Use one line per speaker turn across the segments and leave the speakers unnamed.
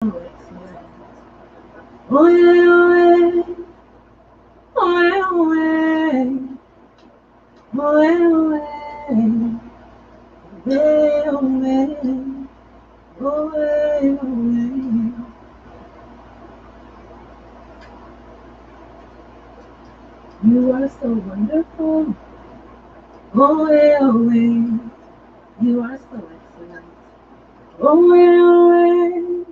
Oh yeah, oh yeah, oh yeah, oh yeah, oh yeah. You are so wonderful. Oh yeah, oh yeah. You are so excellent. Oh yeah, oh yeah,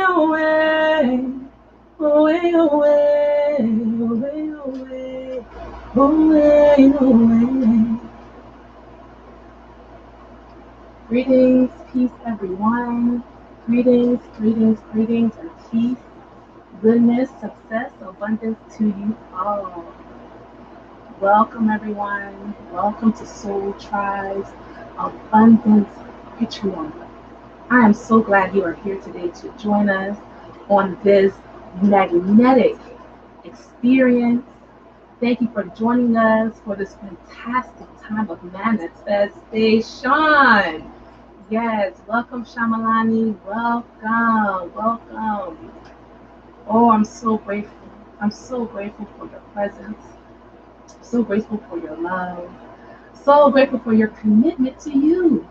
oh yeah. Oh yeah, oh yeah, oh yeah, oh yeah. Oh yeah, oh yeah. Greetings, peace, everyone. Greetings, greetings, greetings, and peace, goodness, success, abundance to you all. Welcome, everyone. Welcome to Soul Tribe's Abundance Ritual. I am so glad you are here today to join us on this magnetic experience. Thank you for joining us for this fantastic time of manifestation. Yes, welcome Shamalani. Welcome, welcome. Oh, I'm so grateful. I'm so grateful for your presence. So grateful for your love. So grateful for your commitment to you.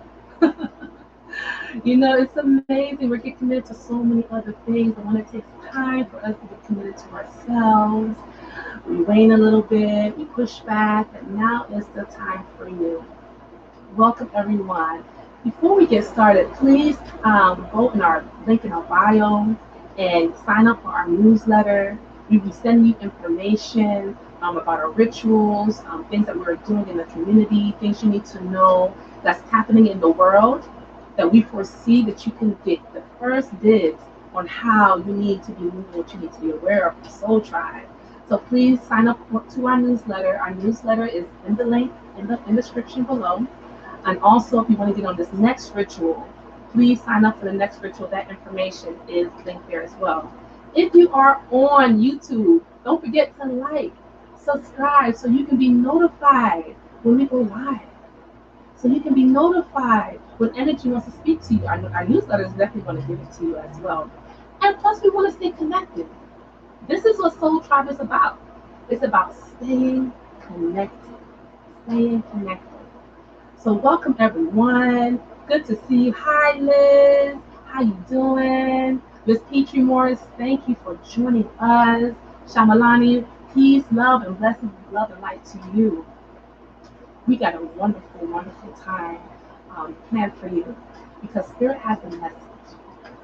You know, it's amazing. We get committed to so many other things, and when it takes time for us to get committed to ourselves, we wane a little bit, we push back, and now is the time for you. Welcome, everyone. Before we get started, please go in our link in our bio and sign up for our newsletter. We will send you information about our rituals, things that we're doing in the community, things you need to know that's happening in the world that we foresee that you can get the first dibs on how you need to be moving, what you need to be aware of for Soul Tribe. So please sign up to our newsletter. Our newsletter is in the link in the description below. And also, if you want to get on this next ritual, please sign up for the next ritual. That information is linked there as well. If you are on YouTube, don't forget to like, subscribe, so you can be notified when we go live. So you can be notified when energy wants to speak to you. Our newsletter is definitely going to give it to you as well. And plus, we want to stay connected. This is what Soul Tribe is about. It's about staying connected. Staying connected. So welcome everyone. Good to see you. Hi Liz. How you doing? Miss Petrie Morris, thank you for joining us. Shamalani, peace, love, and blessings, love and light to you. We got a wonderful, wonderful time planned for you because Spirit has a message.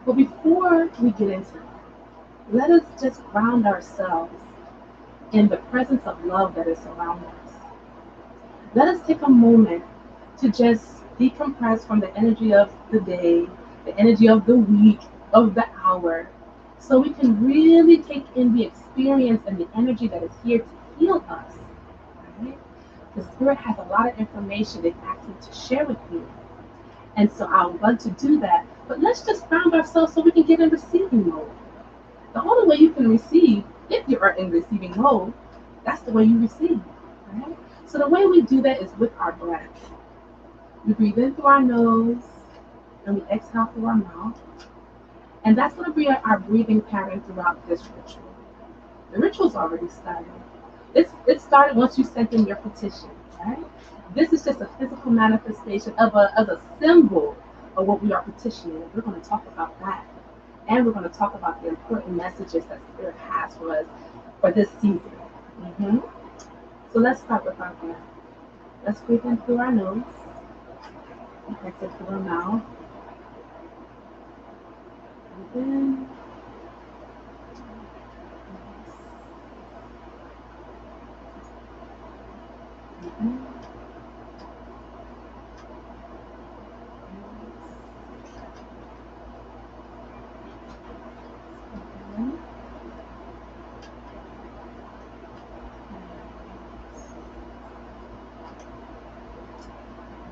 But before we get into it, let us just ground ourselves in the presence of love that is around us. Let us take a moment to just decompress from the energy of the day, the energy of the week, of the hour, so we can really take in the experience and the energy that is here to heal us. Right? The Spirit has a lot of information they've asked me to share with you. And so I would love to do that. But let's just ground ourselves so we can get in receiving mode. The only way you can receive, if you are in receiving mode, that's the way you receive. Right? So the way we do that is with our breath. We breathe in through our nose and we exhale through our mouth. And that's going to be our breathing pattern throughout this ritual. The ritual's already started. It started once you sent in your petition, right? This is just a physical manifestation of a symbol of what we are petitioning. And we're going to talk about that. And we're going to talk about the important messages that Spirit has for us for this season. Mm-hmm. So let's start with our breath. Let's breathe in through our nose. Exhale through our mouth. Breathe in. Breathe in.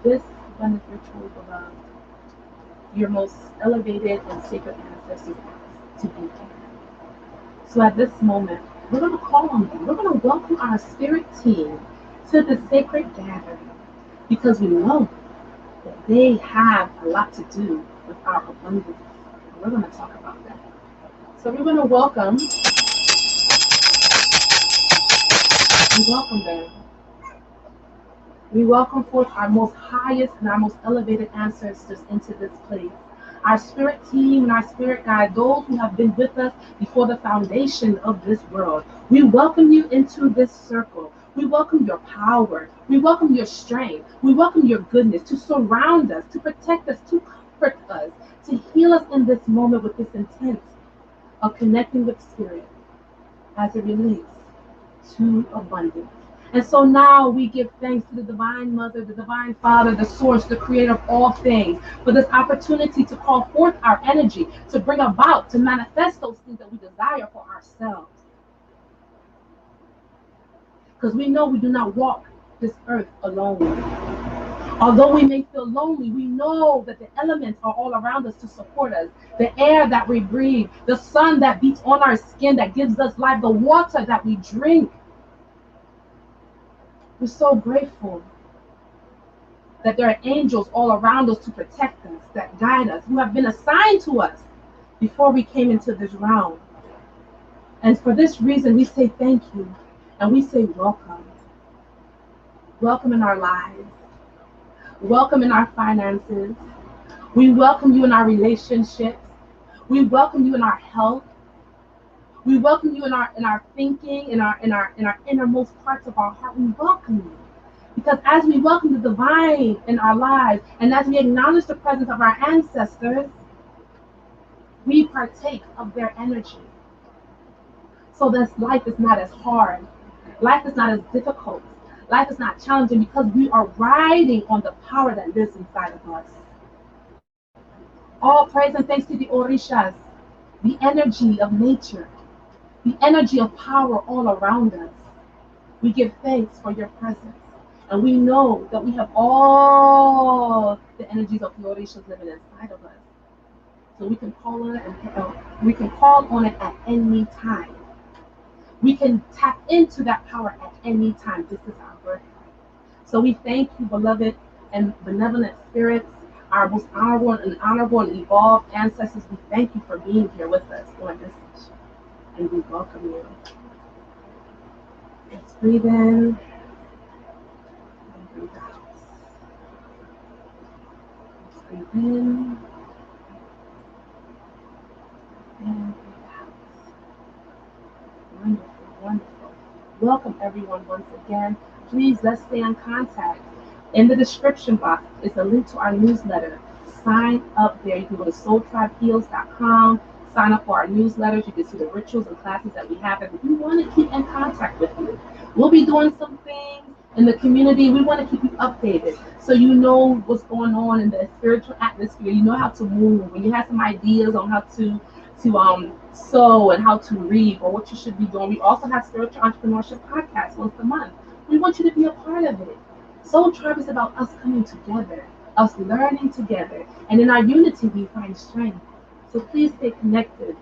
This abundant ritual, beloved, your most elevated and sacred ancestors to be here. So at this moment, we're going to call on them. We're going to welcome our spirit team to the sacred gathering because we know that they have a lot to do with our abundance, We're going to talk about that. So we're going to welcome them. We welcome forth our most highest and our most elevated ancestors into this place. Our spirit team and our spirit guide, those who have been with us before the foundation of this world. We welcome you into this circle. We welcome your power. We welcome your strength. We welcome your goodness to surround us, to protect us, to comfort us, to heal us in this moment with this intent of connecting with spirit as it relates to abundance. And so now we give thanks to the Divine Mother, the Divine Father, the Source, the Creator of all things, for this opportunity to call forth our energy, to bring about, to manifest those things that we desire for ourselves. Because we know we do not walk this earth alone. Although we may feel lonely, we know that the elements are all around us to support us. The air that we breathe, the sun that beats on our skin that gives us life, the water that we drink. We're so grateful that there are angels all around us to protect us, that guide us, who have been assigned to us before we came into this realm. And for this reason, we say thank you, and we say welcome. Welcome in our lives. Welcome in our finances. We welcome you in our relationships. We welcome you in our health. We welcome you in our thinking, in our innermost parts of our heart. We welcome you. Because as we welcome the divine in our lives, and as we acknowledge the presence of our ancestors, we partake of their energy. So that life is not as hard. Life is not as difficult. Life is not challenging, because we are riding on the power that lives inside of us. All praise and thanks to the Orishas, the energy of nature, the energy of power all around us. We give thanks for your presence. And we know that we have all the energies of the Orishas living inside of us. So we can call on it at any time. We can tap into that power at any time. This is our birthright. So we thank you, beloved and benevolent spirits, our most honorable and evolved ancestors. We thank you for being here with us on this session. And we welcome you. Let's breathe in and breathe out. Let's breathe in and breathe out. Wonderful, wonderful. Welcome everyone once again. Please, let's stay in contact. In the description box is a link to our newsletter. Sign up there. You can go to soultribeheals.com. Sign up for our newsletters. You can see the rituals and classes that we have. And if you want to keep in contact with you, we'll be doing some things in the community. We want to keep you updated so you know what's going on in the spiritual atmosphere. You know how to move. When you have some ideas on how to sew and how to read or what you should be doing. We also have Spiritual Entrepreneurship Podcast once a month. We want you to be a part of it. Soul Tribe is about us coming together, us learning together, and in our unity we find strength. So please stay connected.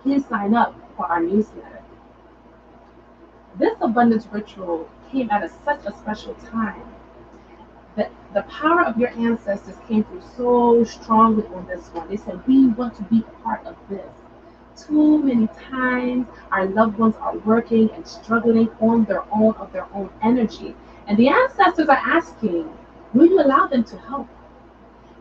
Please sign up for our newsletter. This abundance ritual came at such a special time. The power of your ancestors came through so strongly on this one. They said, we want to be part of this. Too many times our loved ones are working and struggling on their own energy. And the ancestors are asking, will you allow them to help?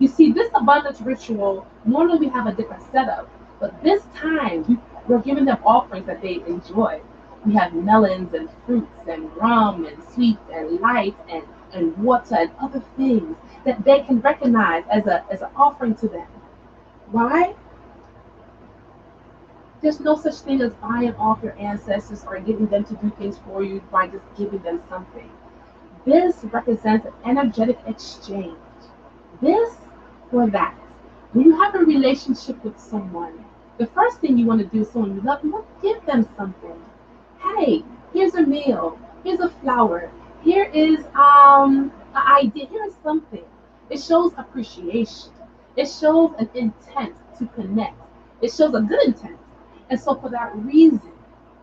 You see, this abundance ritual, normally we have a different setup, but this time we're giving them offerings that they enjoy. We have melons and fruits and rum and sweets and light and water and other things that they can recognize as an offering to them. Why? There's no such thing as buying off your ancestors or getting them to do things for you by just giving them something. This represents an energetic exchange. This or that. When you have a relationship with someone, the first thing you want to do is someone you love, you want to give them something. Hey, here's a meal, here's a flower, here is an idea, here's something. It shows appreciation. It shows an intent to connect. It shows a good intent. And so for that reason,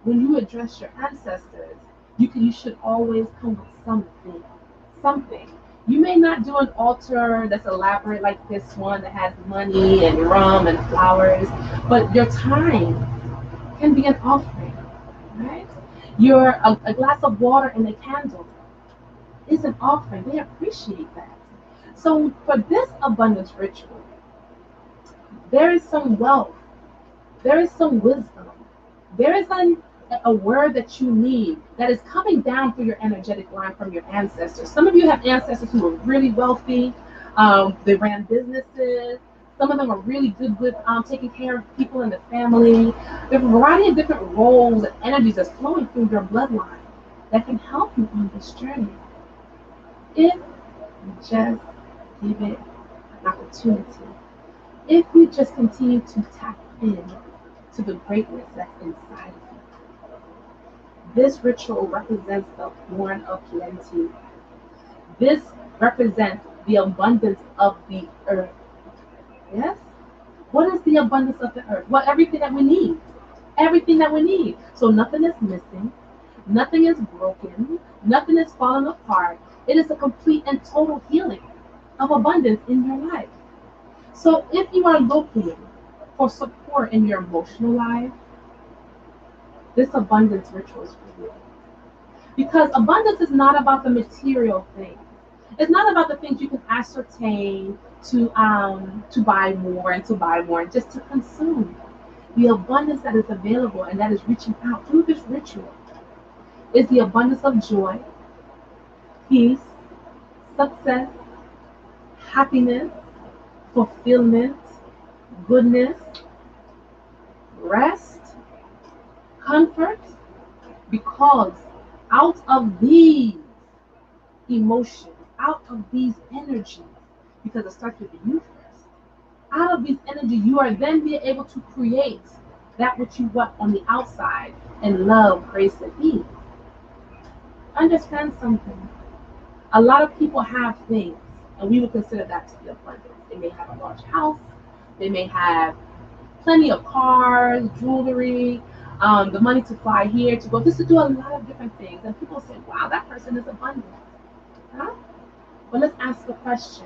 when you address your ancestors, you should always come with something. You may not do an altar that's elaborate like this one that has money and rum and flowers, but your time can be an offering, right? A glass of water and a candle is an offering. They appreciate that. So for this abundance ritual, there is some wealth, there is some wisdom, there is a word that you need that is coming down through your energetic line from your ancestors. Some of you have ancestors who are really wealthy. They ran businesses. Some of them are really good with taking care of people in the family. There's a variety of different roles and energies that's flowing through your bloodline that can help you on this journey if you just give it an opportunity. If you just continue to tap in to the greatness that's inside of you. This ritual represents the horn of plenty. This represents the abundance of the earth. Yes? What is the abundance of the earth? Well, everything that we need. Everything that we need. So nothing is missing. Nothing is broken. Nothing is falling apart. It is a complete and total healing of abundance in your life. So if you are looking for support in your emotional life, this abundance ritual is for you. Because abundance is not about the material things. It's not about the things you can ascertain to buy more and to buy more and just to consume. The abundance that is available and that is reaching out through this ritual is the abundance of joy, peace, success, happiness, fulfillment, goodness, rest, comfort, because out of these emotions, out of these energies, because it starts with you first, out of these energies, you are then being able to create that which you want on the outside in love, grace, and ease. Understand something. A lot of people have things, and we would consider that to be abundance. They may have a large house, they may have plenty of cars, jewelry, the money to fly here, to go, just to do a lot of different things. And people say, wow, that person is abundant. Huh? But let's ask the question,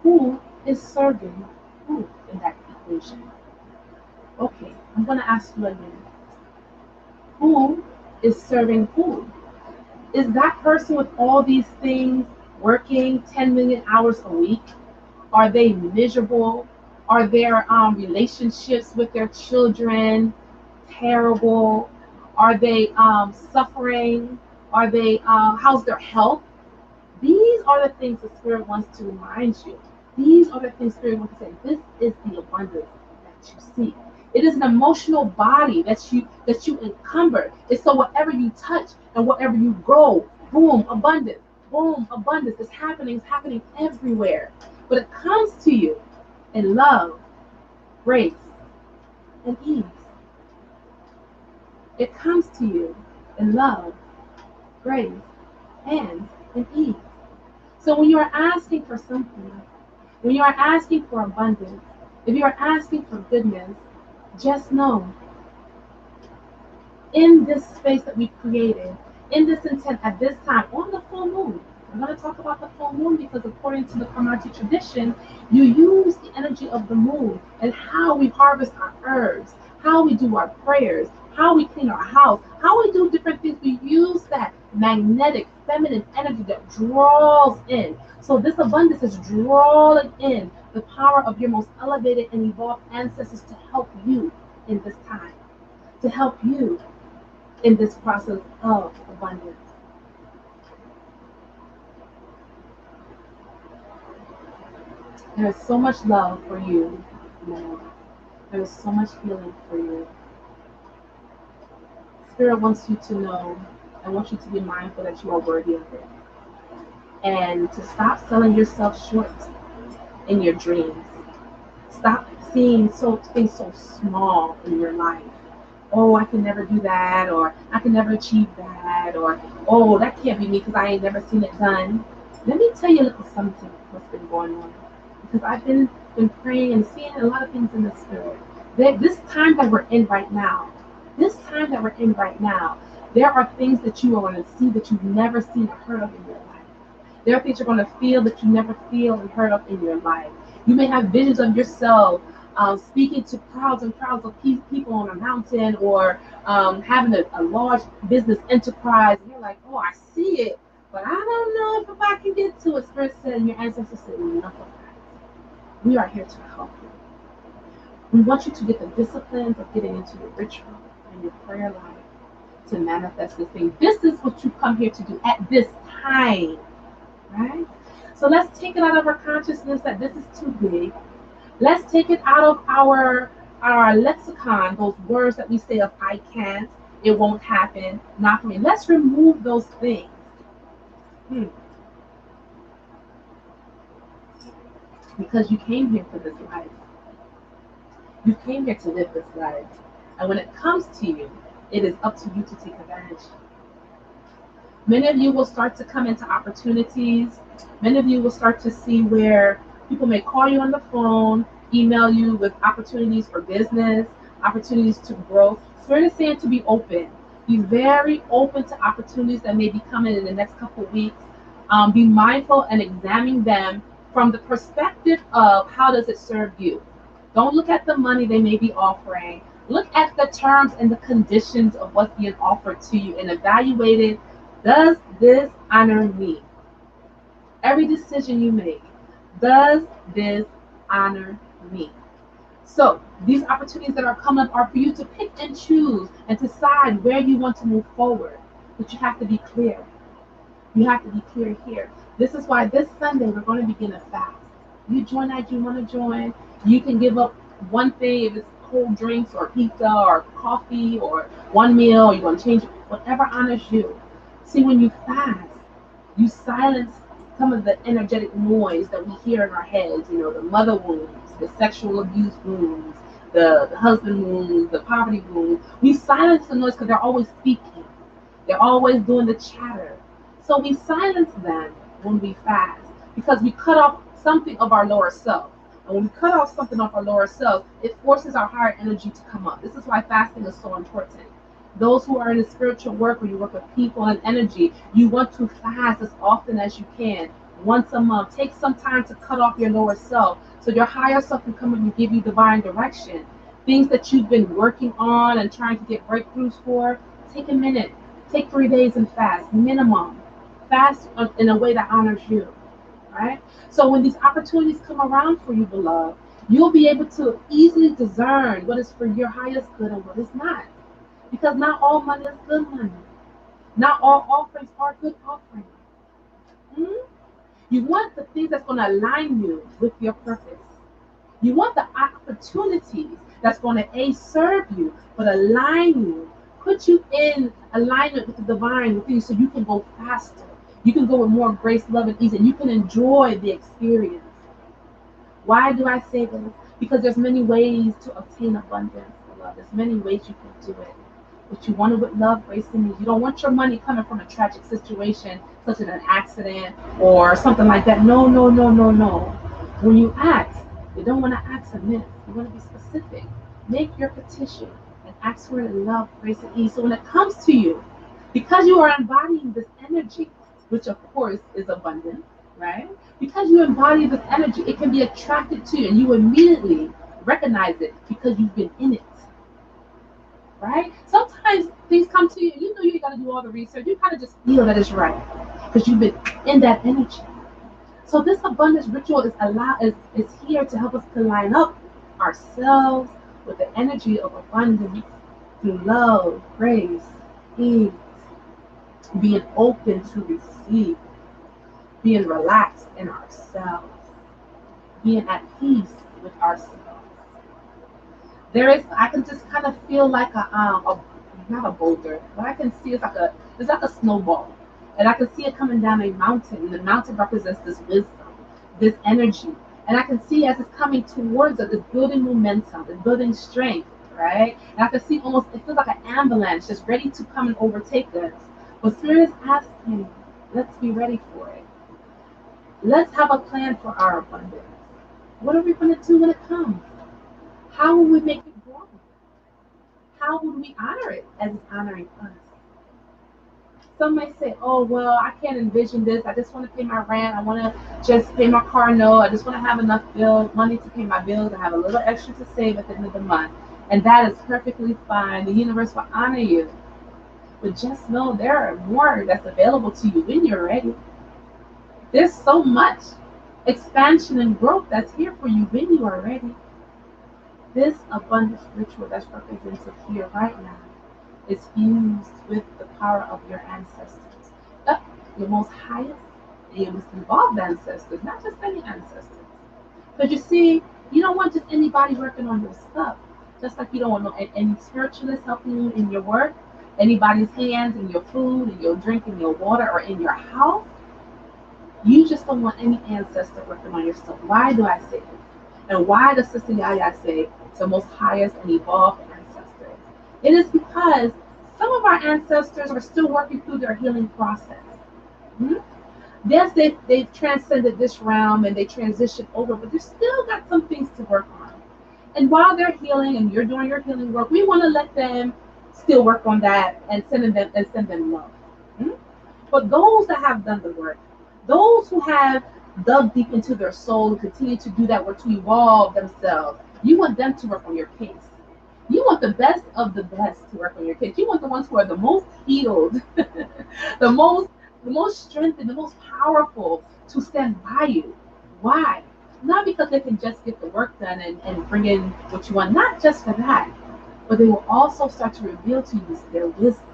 who is serving who in that equation? Okay, I'm going to ask you again. Who is serving who? Is that person with all these things working 10 million hours a week? Are they miserable? Are their relationships with their children terrible? Are they suffering? Are they? How's their health? These are the things the Spirit wants to remind you. These are the things Spirit wants to say. This is the abundance that you see. It is an emotional body that you encumber. It's so whatever you touch and whatever you grow, boom, abundance. Boom, abundance. It's happening everywhere. But it comes to you in love, grace, and ease. It comes to you in love, grace, and in ease. So when you are asking for something, when you are asking for abundance, if you are asking for goodness, just know in this space that we've created, in this intent at this time, on the full moon. I'm going to talk about the full moon because according to the Kamachi tradition, you use the energy of the moon and how we harvest our herbs, how we do our prayers, how we clean our house, how we do different things. We use that magnetic feminine energy that draws in. So this abundance is drawing in the power of your most elevated and evolved ancestors to help you in this time, to help you in this process of abundance. There is so much love for you, man. There is so much healing for you. Spirit wants you to know, I want you to be mindful that you are worthy of it. And to stop selling yourself short in your dreams. Stop seeing things so small in your life. Oh, I can never do that, or I can never achieve that, or oh, that can't be me because I ain't never seen it done. Let me tell you a little something what's been going on. Because I've been praying and seeing a lot of things in the spirit. This time that we're in right now, there are things that you are going to see that you've never seen or heard of in your life. There are things you're going to feel that you never feel and heard of in your life. You may have visions of yourself speaking to crowds and crowds of people on a mountain, or having a large business enterprise. And you're like, oh, I see it, but I don't know if I can get to it. Spirit said, and your ancestors said, enough of that. We are here to help you. We want you to get the disciplines of getting into your ritual and your prayer life to manifest this thing. This is what you come here to do at this time, right? So let's take it out of our consciousness that this is too big. Let's take it out of our lexicon, those words that we say of I can't, it won't happen, not for me. Let's remove those things. Because you came here for this life. You came here to live this life. And when it comes to you, it is up to you to take advantage. Many of you will start to come into opportunities. Many of you will start to see where people may call you on the phone, email you with opportunities for business, opportunities to grow. Spirit is saying to be open. Be very open to opportunities that may be coming in the next couple of weeks. Be mindful and examine them from the perspective of how does it serve you. Don't look at the money they may be offering. Look at the terms and the conditions of what's being offered to you and evaluate it. Does this honor me? Every decision you make, does this honor me? So these opportunities that are coming up are for you to pick and choose and decide where you want to move forward. But you have to be clear. You have to be clear here. This is why this Sunday we're going to begin a fast. You join that you want to join. You can give up one thing, if it's cold drinks or pizza or coffee or one meal, you want to change it, whatever honors you. See, when you fast, you silence some of the energetic noise that we hear in our heads, the mother wounds, the sexual abuse wounds, the husband wounds, the poverty wounds. We silence the noise because they're always speaking. They're always doing the chatter. So we silence them when we fast because we cut off something of our lower self. And when we cut off something off our lower self, it forces our higher energy to come up. This is why fasting is so important. Those who are in the spiritual work, where you work with people and energy, you want to fast as often as you can, once a month. Take some time to cut off your lower self so your higher self can come and give you divine direction. Things that you've been working on and trying to get breakthroughs for, take a minute. Take 3 days and fast, minimum. Fast in a way that honors you, right? So when these opportunities come around for you, beloved, you'll be able to easily discern what is for your highest good and what is not. Because not all money is good money. Not all offerings are good offerings. You want the things that's going to align you with your purpose. You want the opportunities that's going to serve you, but align you, put you in alignment with the divine within you so you can go faster. You can go with more grace, love, and ease, and you can enjoy the experience. Why do I say this? Because there's many ways to obtain abundance, beloved. There's many ways you can do it. But you want it with love, grace, and ease. You don't want your money coming from a tragic situation, such as an accident or something like that. No, no, no, no, no. When you ask, you don't want to ask a myth. You want to be specific. Make your petition and ask for it in love, grace, and ease. So when it comes to you, because you are embodying this energy, which of course is abundant, right? Because you embody this energy, it can be attracted to you, and you immediately recognize it because you've been in it. Right? Sometimes things come to you, and you know you got to do all the research. You kind of just feel that it's right because you've been in that energy. So this abundance ritual is here to help us to line up ourselves with the energy of abundance through love, grace, ease, being open to receive, being relaxed in ourselves, being at peace with ourselves. I can just kind of feel like not a boulder, but I can see it's like a snowball. And I can see it coming down a mountain. And the mountain represents this wisdom, this energy. And I can see as it's coming towards us, it's building momentum, it's building strength, right? And I can see it feels like an avalanche just ready to come and overtake us. But Spirit is asking, let's be ready for it. Let's have a plan for our abundance. What are we going to do when it comes? How will we make it grow? How would we honor it as it's honoring us? Some may say, oh, well, I can't envision this. I just want to pay my rent. I want to just pay my car note. I just want to have enough money to pay my bills. I have a little extra to save at the end of the month. And that is perfectly fine. The universe will honor you. But just know there are more that's available to you when you're ready. There's so much expansion and growth that's here for you when you are ready. This abundance ritual that's represented here right now is fused with the power of your ancestors. Your most highest and your most involved ancestors, not just any ancestors. Because you see, you don't want just anybody working on your stuff. Just like you don't want any spiritualist helping you in your work, anybody's hands in your food, in your drink, in your water, or in your house. You just don't want any ancestor working on your stuff. Why do I say this? And why does Sister Yaya say it's the most highest and evolved ancestors? It is because some of our ancestors are still working through their healing process. Hmm? Yes, they've transcended this realm and they transitioned over, but they've still got some things to work on. And while they're healing and you're doing your healing work, we want to let them still work on that and send them love. Hmm? But those that have done the work, those who have dug deep into their soul and continue to do that work to evolve themselves, you want them to work on your case. You want the best of the best to work on your case. You want the ones who are the most healed, the most strengthened, the most powerful to stand by you. Why? Not because they can just get the work done and bring in what you want, not just for that, but they will also start to reveal to you their wisdom.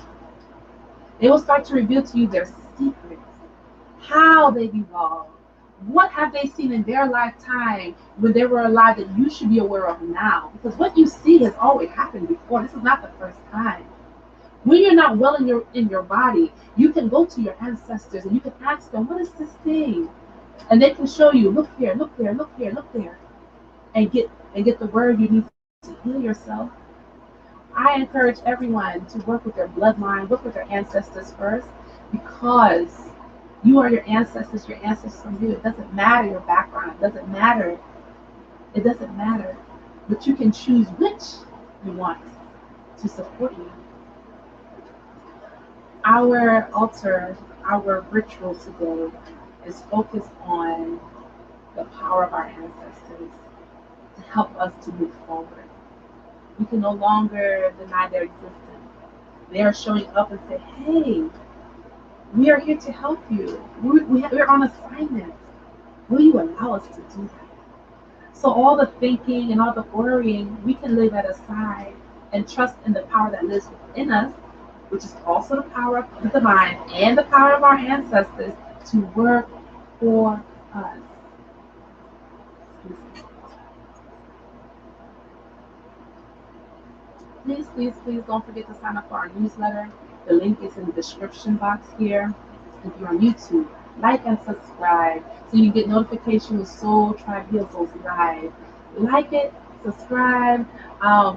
They will start to reveal to you their secrets, how they've evolved, what have they seen in their lifetime when they were alive that you should be aware of now? Because what you see has always happened before. This is not the first time. When you're not well in your body, you can go to your ancestors and you can ask them, what is this thing? And they can show you, look here, look there, look here, look there, and get the word you need to heal yourself. I encourage everyone to work with their bloodline, work with their ancestors first, because you are your ancestors from you. It doesn't matter your background. It doesn't matter. It doesn't matter. But you can choose which you want to support you. Our altar, our ritual today is focused on the power of our ancestors to help us to move forward. We can no longer deny their existence. They are showing up and say, hey, we are here to help you. We're on assignment. Will you allow us to do that? So all the thinking and all the worrying, we can lay that aside and trust in the power that lives within us, which is also the power of the divine and the power of our ancestors to work for us. Please, please, please don't forget to sign up for our newsletter. The link is in the description box here. If you're on YouTube, like and subscribe so you get notifications when Soul Tribe Heals goes live. Like it, subscribe.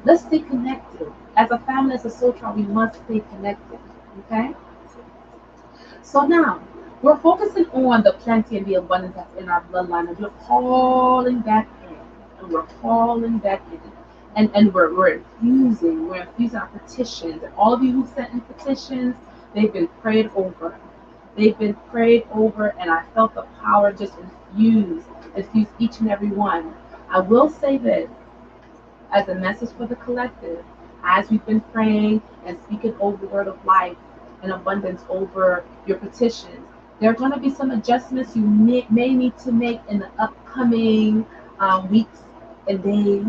Let's stay connected. As a family, as a Soul Tribe, we must stay connected. Okay? So now, we're focusing on the plenty and the abundance that's in our bloodline, and we're calling that in. And we're calling that in. And we're infusing our petitions. And all of you who sent in petitions, they've been prayed over. They've been prayed over, and I felt the power just infuse each and every one. I will say this as a message for the collective, as we've been praying and speaking over the word of life and abundance over your petitions. There are going to be some adjustments you may need to make in the upcoming weeks and days.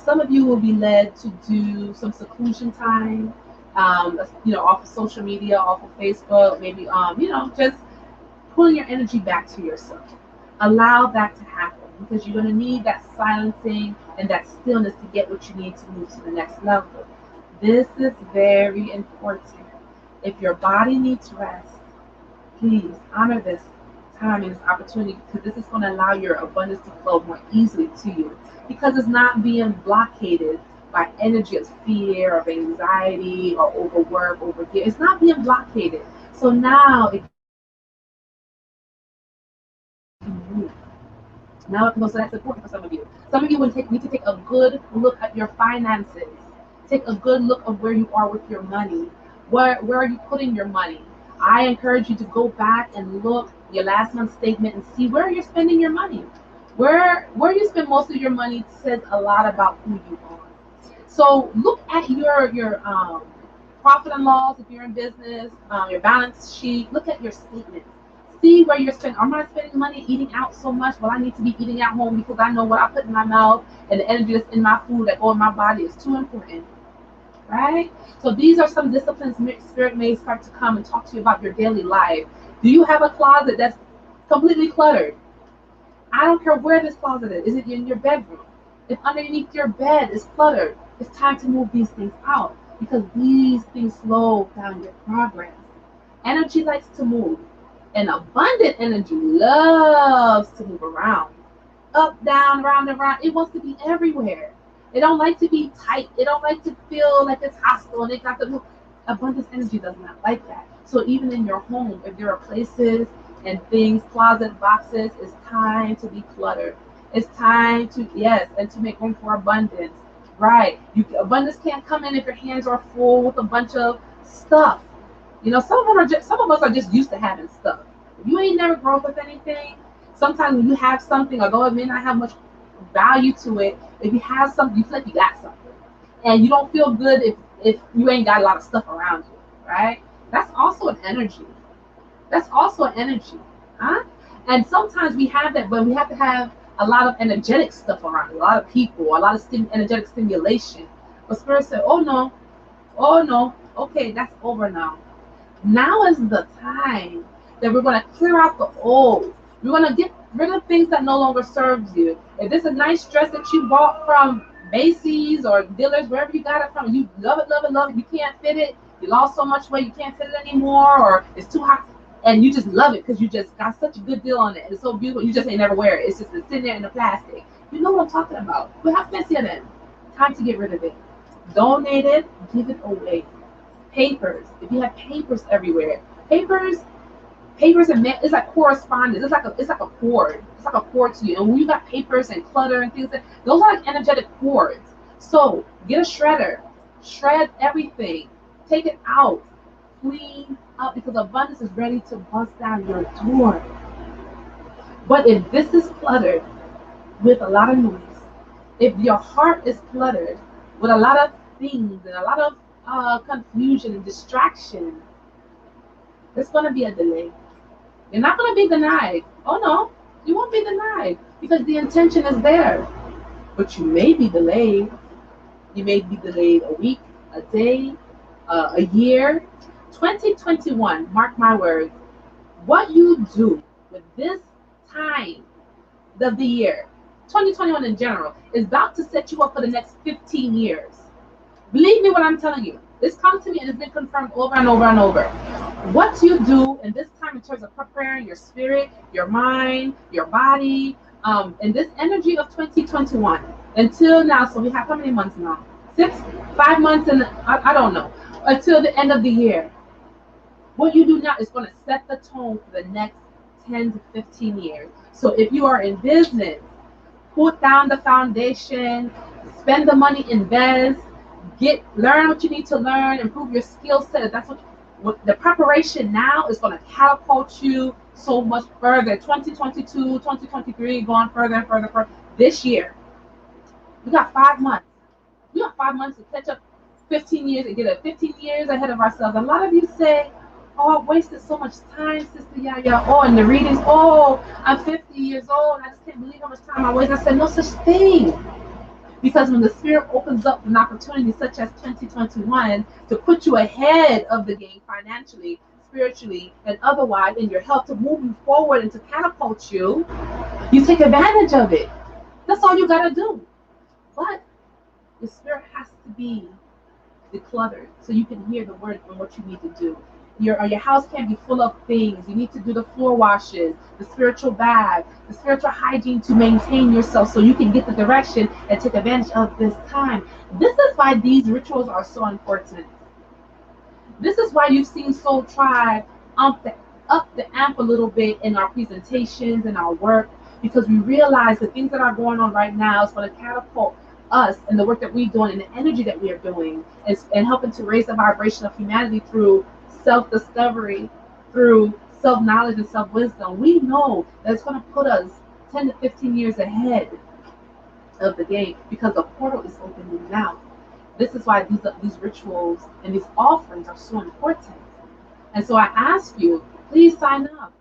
Some of you will be led to do some seclusion time, off of social media, off of Facebook, maybe, just pulling your energy back to yourself. Allow that to happen because you're going to need that silencing and that stillness to get what you need to move to the next level. This is very important. If your body needs rest, please honor this time and this opportunity because this is going to allow your abundance to flow more easily to you because it's not being blockaded by energy of fear, of anxiety, or overwork, overgear. It's not being blockaded. So now it can move. Now it can go. So that's important for some of you. Some of you need to take a good look at your finances. Take a good look of where you are with your money. Where are you putting your money? I encourage you to go back and look your last month's statement and see where you're spending your money. Where you spend most of your money says a lot about who you are. So look at your profit and loss if you're in business, your balance sheet. Look at your statements. See where you're spending. Am I spending money eating out so much? Well, I need to be eating at home because I know what I put in my mouth and the energy that's in my food that go in my body is too important, right? So these are some disciplines Spirit may start to come and talk to you about your daily life. Do you have a closet that's completely cluttered? I don't care where this closet is. Is it in your bedroom? If underneath your bed is cluttered, it's time to move these things out because these things slow down your progress. Energy likes to move, and abundant energy loves to move around. Up, down, round and round. It wants to be everywhere. It don't like to be tight. It don't like to feel like it's hostile and it got to move. Abundance energy does not like that. So even in your home, if there are places and things, closet boxes, it's time to be cluttered. It's time to, yes, and to make room for abundance. Right. Abundance can't come in if your hands are full with a bunch of stuff. You know, some of us are just used to having stuff. If you ain't never grown up with anything, sometimes when you have something, although it may not have much value to it, if you have something, you feel like you got something. And you don't feel good if you ain't got a lot of stuff around you, right? That's also an energy. That's also an energy. Huh? And sometimes we have that, but we have to have a lot of energetic stuff around, a lot of people, a lot of energetic stimulation. But Spirit said, oh no, okay, that's over now. Now is the time that we're going to clear out the old. We're going to get rid of things that no longer serves you. If there's a nice dress that you bought from Macy's or dealers, wherever you got it from, you love it, love it, love it, you can't fit it, you lost so much weight, you can't fit it anymore, or it's too hot, and you just love it because you just got such a good deal on it. It's so beautiful, you just ain't never wear it. It's just sitting there in the plastic. You know what I'm talking about. But how fancy are them? Time to get rid of it. Donate it, give it away. Papers. If you have papers everywhere, papers and it's like correspondence. It's like a cord. It's like a cord to you. And when you got papers and clutter and things, those are like energetic cords. So get a shredder, shred everything, take it out, clean up because abundance is ready to bust down your door. But if this is cluttered with a lot of noise, if your heart is cluttered with a lot of things and a lot of confusion and distraction, there's going to be a delay. You're not going to be denied. Oh no, you won't be denied because the intention is there. But you may be delayed. You may be delayed a week, a day, a year. 2021, mark my words, what you do with this time of the year, 2021 in general, is about to set you up for the next 15 years. Believe me when I'm telling you. This comes to me and it's been confirmed over and over and over. What you do in this time in terms of preparing your spirit, your mind, your body, in this energy of 2021 until now. So we have how many months now? 5 months, and I don't know, until the end of the year. What you do now is going to set the tone for the next 10 to 15 years. So if you are in business, put down the foundation, spend the money, invest. Learn what you need to learn, improve your skill set. That's what the preparation now is going to catapult you so much further. 2022, 2023, going further and further. This year, we got 5 months. We got 5 months to catch up 15 years and get it 15 years ahead of ourselves. A lot of you say, oh, I've wasted so much time, Sister Yaya. Oh, and the readings, oh, I'm 50 years old. I just can't believe how much time I wasted. I said, no such thing. Because when the Spirit opens up an opportunity such as 2021 to put you ahead of the game financially, spiritually, and otherwise in your health to move you forward and to catapult you, you take advantage of it. That's all you got to do. But the Spirit has to be decluttered so you can hear the word and what you need to do. Your house can't be full of things. You need to do the floor washes, the spiritual bath, the spiritual hygiene to maintain yourself so you can get the direction and take advantage of this time. This is why these rituals are so important. This is why you've seen Soul Tribe up the amp a little bit in our presentations and our work, because we realize the things that are going on right now is going to catapult us and the work that we're doing and the energy that we are doing and helping to raise the vibration of humanity through self-discovery, through self-knowledge and self-wisdom, we know that it's going to put us 10 to 15 years ahead of the game because the portal is opening now. This is why these rituals and these offerings are so important. And so I ask you, please sign up.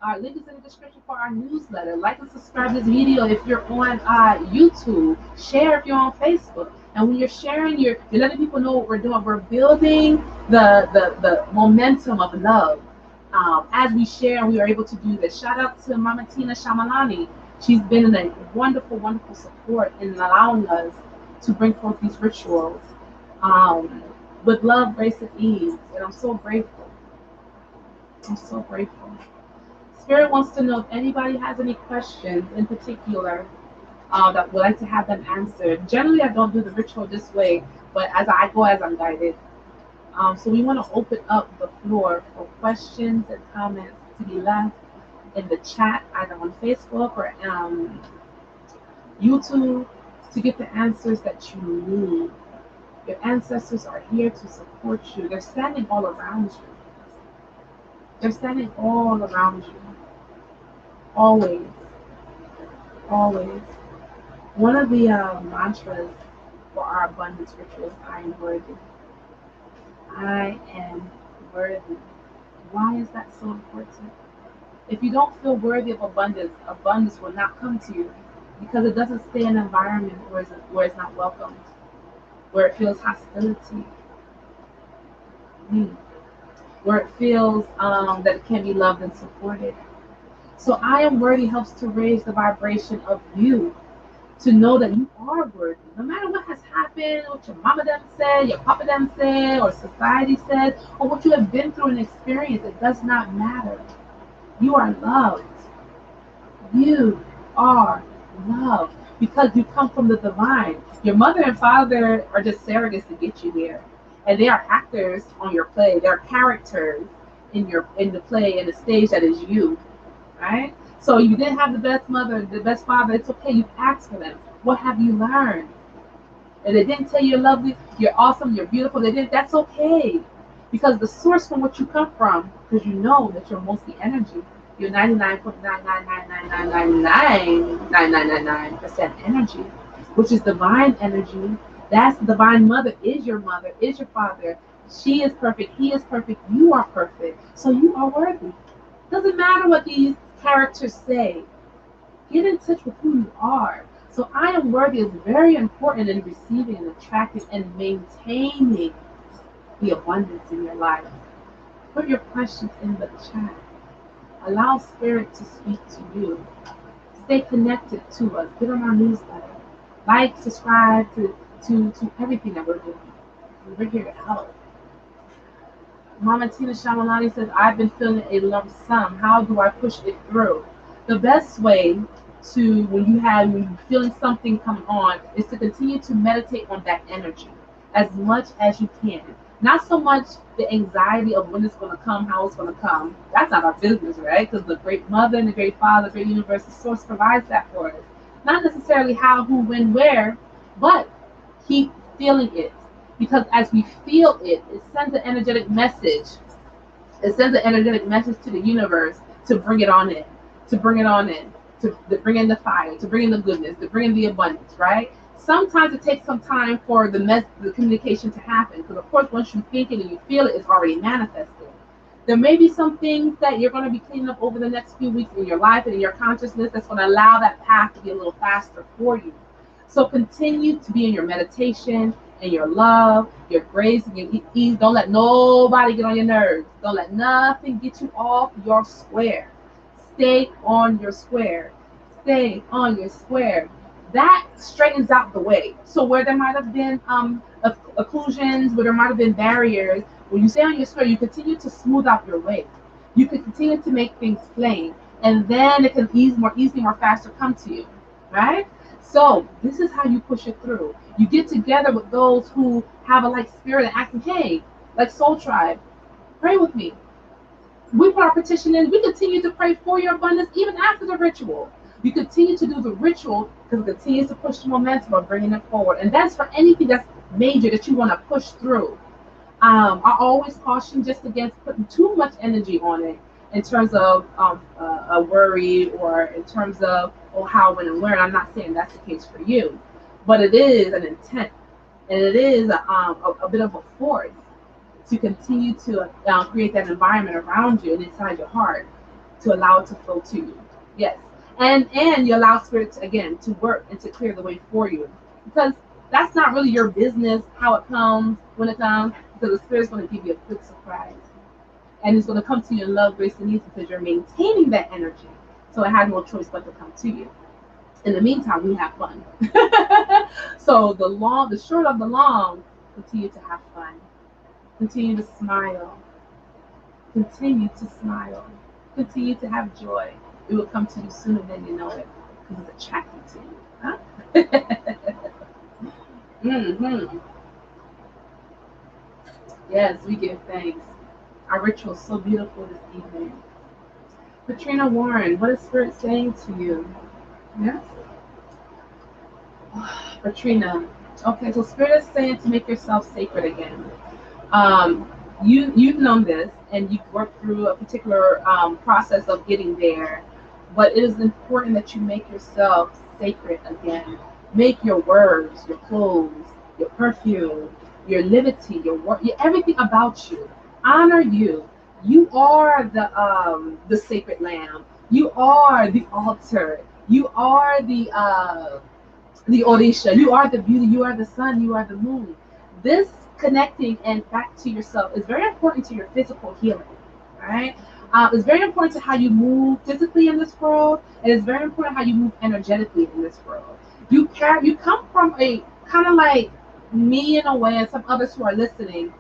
Our link is in the description for our newsletter. Like and subscribe to this video if you're on YouTube. Share if you're on Facebook. And when you're sharing, you're letting people know what we're doing. We're building the momentum of love. As we share, we are able to do this. Shout out to Mama Tina Shamalani. She's been a wonderful, wonderful support in allowing us to bring forth these rituals with love, grace, and ease. And I'm so grateful. I'm so grateful. Spirit wants to know if anybody has any questions in particular that would like to have them answered. Generally, I don't do the ritual this way, but as I go, as I'm guided. So we want to open up the floor for questions and comments to be left in the chat, either on Facebook or YouTube, to get the answers that you need. Your ancestors are here to support you. They're standing all around you. They're standing all around you. Always. Always. One of the mantras for our abundance ritual is I am worthy. I am worthy. Why is that so important? If you don't feel worthy of abundance, abundance will not come to you because it doesn't stay in an environment where it's not welcomed, where it feels hostility, where it feels that it can't be loved and supported. So I am worthy helps to raise the vibration of you, to know that you are worthy. No matter what has happened, what your mama them said, your papa them said, or society said, or what you have been through and experienced, it does not matter. You are loved. You are loved because you come from the divine. Your mother and father are just surrogates to get you here. And they are actors on your play. They are characters in the play and the stage that is you. Right? So you didn't have the best mother, the best father, it's okay, you've asked for them. What have you learned? And they didn't tell you you're lovely, you're awesome, you're beautiful, that's okay. Because the source from which you come from, because you know that you're mostly energy, you're 99.999999999% energy, which is divine energy. That's the divine mother, is your father. She is perfect, he is perfect, you are perfect. So you are worthy. Doesn't matter what these characters say. Get in touch with who you are. So I am worthy is very important in receiving and attracting and maintaining the abundance in your life. Put your questions in the chat. Allow spirit to speak to you. Stay connected to us. Get on our newsletter. Like, subscribe to everything that we're doing. We're here to help. Mama Tina Shamalani says, I've been feeling a lump sum. How do I push it through? The best way to, when you're feeling something come on, is to continue to meditate on that energy as much as you can. Not so much the anxiety of when it's going to come, how it's going to come. That's not our business, right? Because the great mother and the great father, the great universal source provides that for us. Not necessarily how, who, when, where, but keep feeling it. Because as we feel it, it sends an energetic message. It sends an energetic message to the universe to bring it on in, to bring it on in, to bring in the fire, to bring in the goodness, to bring in the abundance, right? Sometimes it takes some time for the communication to happen. Because of course, once you think it and you feel it, it's already manifested. There may be some things that you're going to be cleaning up over the next few weeks in your life and in your consciousness that's going to allow that path to be a little faster for you. So continue to be in your meditation and your love, your grace, and your ease. Don't let nobody get on your nerves. Don't let nothing get you off your square. Stay on your square. Stay on your square. That straightens out the way. So where there might have been occlusions, where there might have been barriers, when you stay on your square, you continue to smooth out your way. You can continue to make things plain, and then it can more faster come to you, right? So this is how you push it through. You get together with those who have a like spirit and asking, hey, like Soul Tribe, pray with me. We put our petition in. We continue to pray for your abundance even after the ritual. You continue to do the ritual because it continues to push the momentum of bringing it forward. And that's for anything that's major that you want to push through. I always caution just against putting too much energy on it in terms of a worry or in terms of how, when, and where. And I'm not saying that's the case for you, but it is an intent, and it is a bit of a force to continue to create that environment around you and inside your heart to allow it to flow to you. Yes. And you allow spirit to, again, to work and to clear the way for you, because that's not really your business how it comes, when it comes, because the spirit's going to give you a good surprise, and it's going to come to you in love, grace, and ease, because you're maintaining that energy, so it has no choice but to come to you. In the meantime, we have fun. So the short of the long, continue to have fun, continue to smile, continue to smile, continue to have joy. It will come to you sooner than you know it, because it's attracted to you. Huh? Mm-hmm. Yes, we give thanks. Our ritual is so beautiful this evening. Katrina Warren, what is Spirit saying to you? Yes? Katrina. Okay, so Spirit is saying to make yourself sacred again. You've known this, and you've worked through a particular process of getting there, but it is important that you make yourself sacred again. Make your words, your clothes, your perfume, your liberty, your work, everything about you. Honor you. You are the sacred lamb. You are the altar. You are the Orisha. You are the beauty. You are the sun. You are the moon. This connecting and back to yourself is very important to your physical healing. Right? It's very important to how you move physically in this world, and it's very important how you move energetically in this world. You come from a kind of like me in a way, and some others who are listening.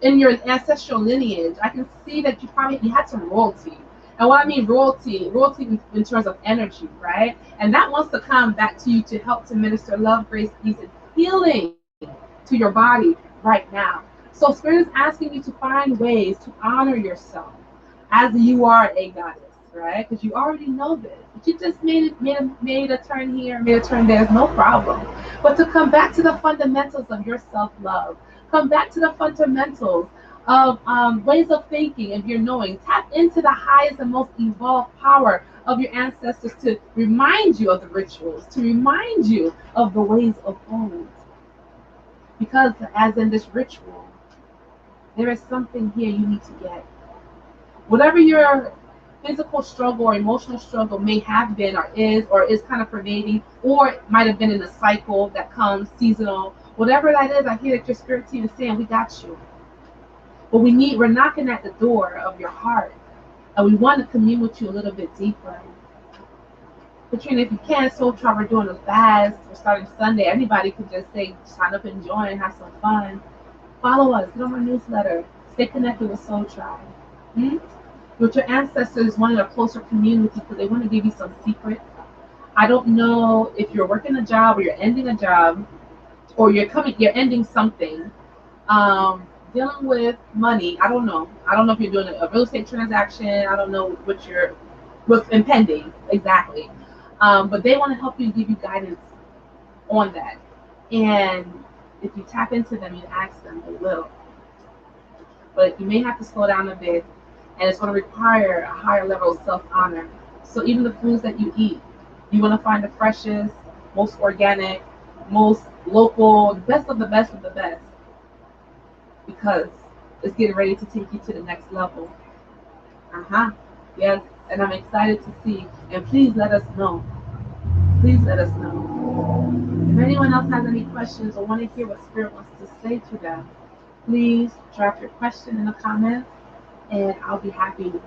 In your ancestral lineage, I can see that you had some royalty. And what I mean royalty in terms of energy, right? And that wants to come back to you to help to minister love, grace, peace, and healing to your body right now. So Spirit is asking you to find ways to honor yourself as you are a goddess, right? Because you already know this. But you just made a turn here, made a turn there, no problem. But to come back to the fundamentals of your self-love, come back to the fundamentals of ways of thinking, of your knowing. Tap into the highest and most evolved power of your ancestors to remind you of the rituals, to remind you of the ways of old. Because as in this ritual, there is something here you need to get. Whatever your physical struggle or emotional struggle may have been or is kind of pervading, or it might have been in a cycle that comes seasonal, whatever that is, I hear that your spirit team is saying, we got you. But we're knocking at the door of your heart, and we want to commune with you a little bit deeper. Katrina, if you can, Soul Tribe, we're doing a fast. We're starting Sunday. Anybody could just say, sign up and join, have some fun. Follow us, get on our newsletter, stay connected with Soul Tribe. With your ancestors wanting a closer community because they want to give you some secrets. I don't know if you're working a job or you're ending a job, or you're ending something. Dealing with money, I don't know. I don't know if you're doing a real estate transaction. I don't know what's impending exactly. But they want to help you, give you guidance on that. And if you tap into them, you ask them, they will. But you may have to slow down a bit, and it's going to require a higher level of self-honor. So even the foods that you eat, you want to find the freshest, most organic, most local, the best of the best of the best, because it's getting ready to take you to the next level. Yes, and I'm excited to see. And please let us know. Please let us know. If anyone else has any questions or want to hear what Spirit wants to say to them, please drop your question in the comments, and I'll be happy to.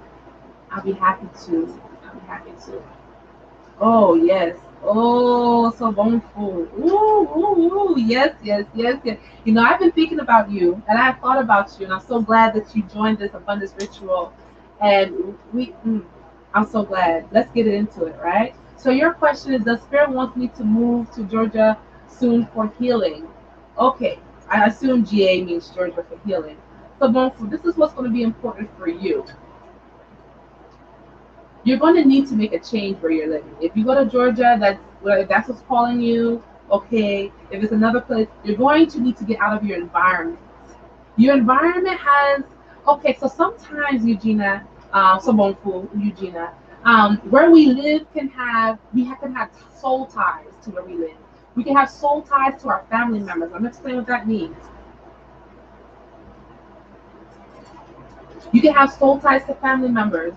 I'll be happy to. Oh yes. Oh, so wonderful. Ooh. Yes. You know, I've been thinking about you, and I've thought about you, and I'm so glad that you joined this abundance ritual. And I'm so glad. Let's get into it, right? So your question is, does Spirit want me to move to Georgia soon for healing? Okay, I assume GA means Georgia for healing. So this is what's going to be important for you. You're going to need to make a change where you're living. If you go to Georgia, that's what's calling you. Okay. If it's another place, you're going to need to get out of your environment. Your environment has, okay, so sometimes, Eugenia, Eugenia, where we live can have soul ties to where we live. We can have soul ties to our family members. I'm going to explain what that means. You can have soul ties to family members,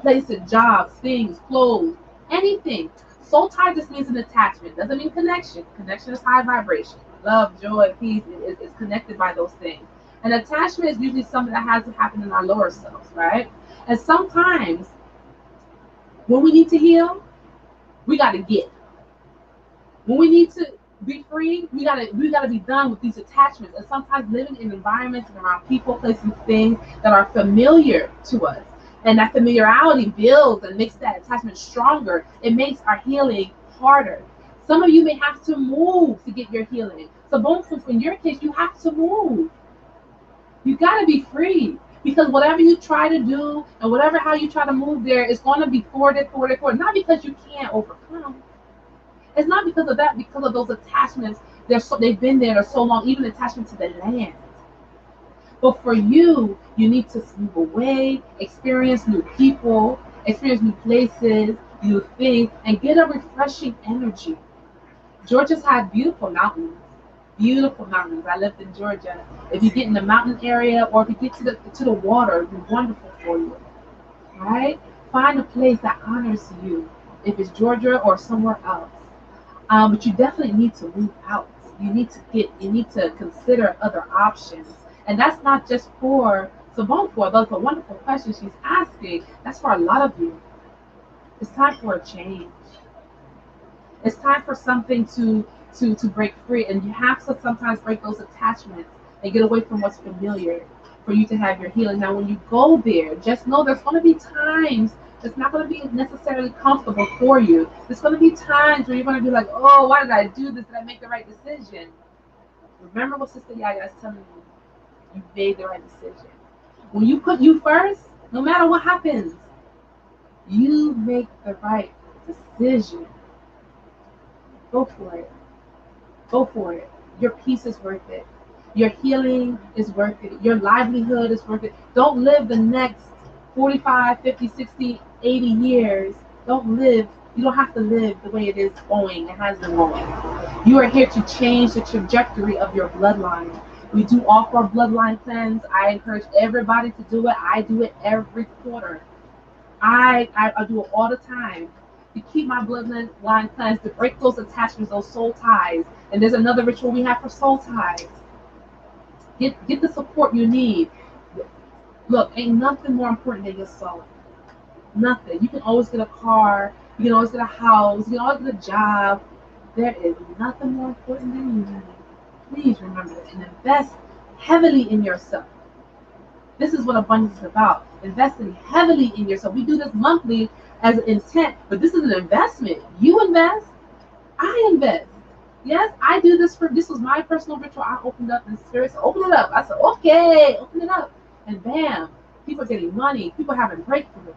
places, jobs, things, clothes, anything. Soul tie just means an attachment. Doesn't mean connection. Connection is high vibration. Love, joy, peace is connected by those things. An attachment is usually something that has to happen in our lower selves, right? And sometimes when we need to heal, we got to give. When we need to be free, we gotta be done with these attachments. And sometimes living in environments and around people, places, things that are familiar to us, and that familiarity builds and makes that attachment stronger. It makes our healing harder. Some of you may have to move to get your healing. So, in your case, you have to move. You gotta be free. Because whatever you try to do and whatever how you try to move there is going to be thwarted. Not because you can't overcome. It's not because of that, because of those attachments. They've been there for so long, even attachment to the land. But for you, you need to move away, experience new people, experience new places, new things, and get a refreshing energy. Georgia's had beautiful mountains. Beautiful mountains. I lived in Georgia. If you get in the mountain area or if you get to the water, it'll be wonderful for you. Right? Find a place that honors you. If it's Georgia or somewhere else. But you definitely need to move out. You need to consider other options. And that's not just for Sabonfor. That's a wonderful question she's asking. That's for a lot of you. It's time for a change. It's time for something to break free. And you have to sometimes break those attachments and get away from what's familiar for you to have your healing. Now, when you go there, just know there's going to be times it's not going to be necessarily comfortable for you. There's going to be times where you're going to be like, oh, why did I do this? Did I make the right decision? Remember what Sistah Yaya is telling you. You made the right decision. When you put you first, no matter what happens, you make the right decision. Go for it. Go for it. Your peace is worth it. Your healing is worth it. Your livelihood is worth it. Don't live the next 45, 50, 60, 80 years. You don't have to live the way it is going. It has been going. You are here to change the trajectory of your bloodline. We do offer a bloodline cleanse. I encourage everybody to do it. I do it every quarter. I do it all the time. To keep my bloodline cleansed, to break those attachments, those soul ties. And there's another ritual we have for soul ties. Get the support you need. Look, ain't nothing more important than your soul. Nothing. You can always get a car. You can always get a house. You can always get a job. There is nothing more important than you. Please remember this and invest heavily in yourself. This is what abundance is about. Investing heavily in yourself. We do this monthly as an intent, but this is an investment. You invest. I invest. Yes, I do this this was my personal ritual. I opened up in spirit. So open it up. I said, okay, open it up. And bam, people are getting money. People are having breakthroughs.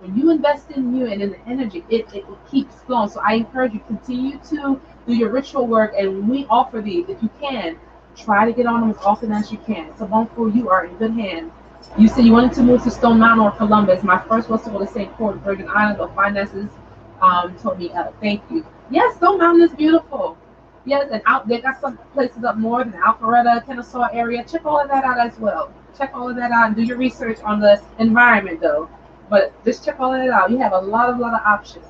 When you invest in you and in the energy, it keeps flowing. So I encourage you to continue to do your ritual work. And we offer these. If you can, try to get on them as often as you can. So Bonfu, you are in good hands. You said you wanted to move to Stone Mountain or Columbus. My first was to go to St. Port, Virgin Islands, but finances told me, thank you. Yes, Stone Mountain is beautiful. Yes, and they got some places up north in Alpharetta, Kennesaw area. Check all of that out as well. Check all of that out and do your research on the environment, though. But just check all of that out. You have a lot of options.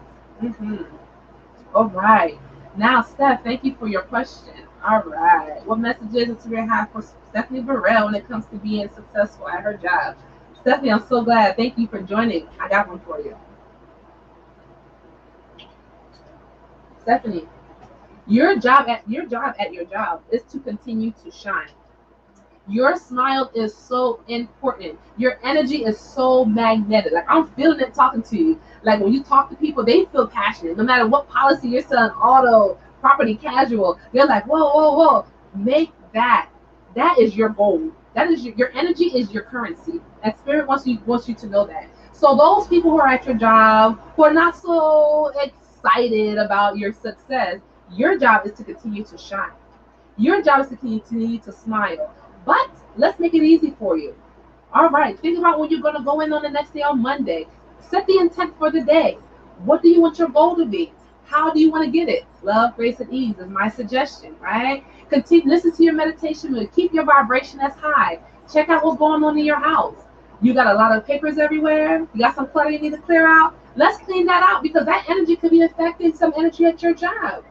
All right. Now, Steph, thank you for your question. All right. What messages does we have for Stephanie Burrell when it comes to being successful at her job? Stephanie, I'm so glad. Thank you for joining. I got one for you. Stephanie, your job is to continue to shine. Your smile is so important. Your energy is so magnetic. Like, I'm feeling it talking to you. Like, when you talk to people, they feel passionate. No matter what policy you're selling, auto, property, casual, they're like, whoa. Make that. That is your goal. That is your energy is your currency. And Spirit wants you to know that. So those people who are at your job, who are not so excited about your success, your job is to continue to shine. Your job is to continue to smile. But Let's make it easy for you. All right, think about when you're going to go in on the next day on Monday. Set the intent for the day. What do you want your goal to be? How do you want to get it? Love, grace, and ease is my suggestion, right? Continue, listen to your meditation mood. Keep your vibration as high. Check out what's going on in your house. You got a lot of papers everywhere. You got some clutter you need to clear out. Let's clean that out because that energy could be affecting some energy at your job.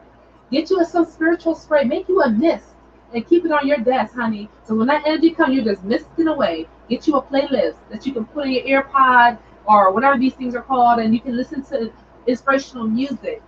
Get you some spiritual spray. Make you a mist and keep it on your desk, honey. So when that energy comes, you're just misting away. Get you a playlist that you can put in your ear pod or whatever these things are called, and you can listen to inspirational music.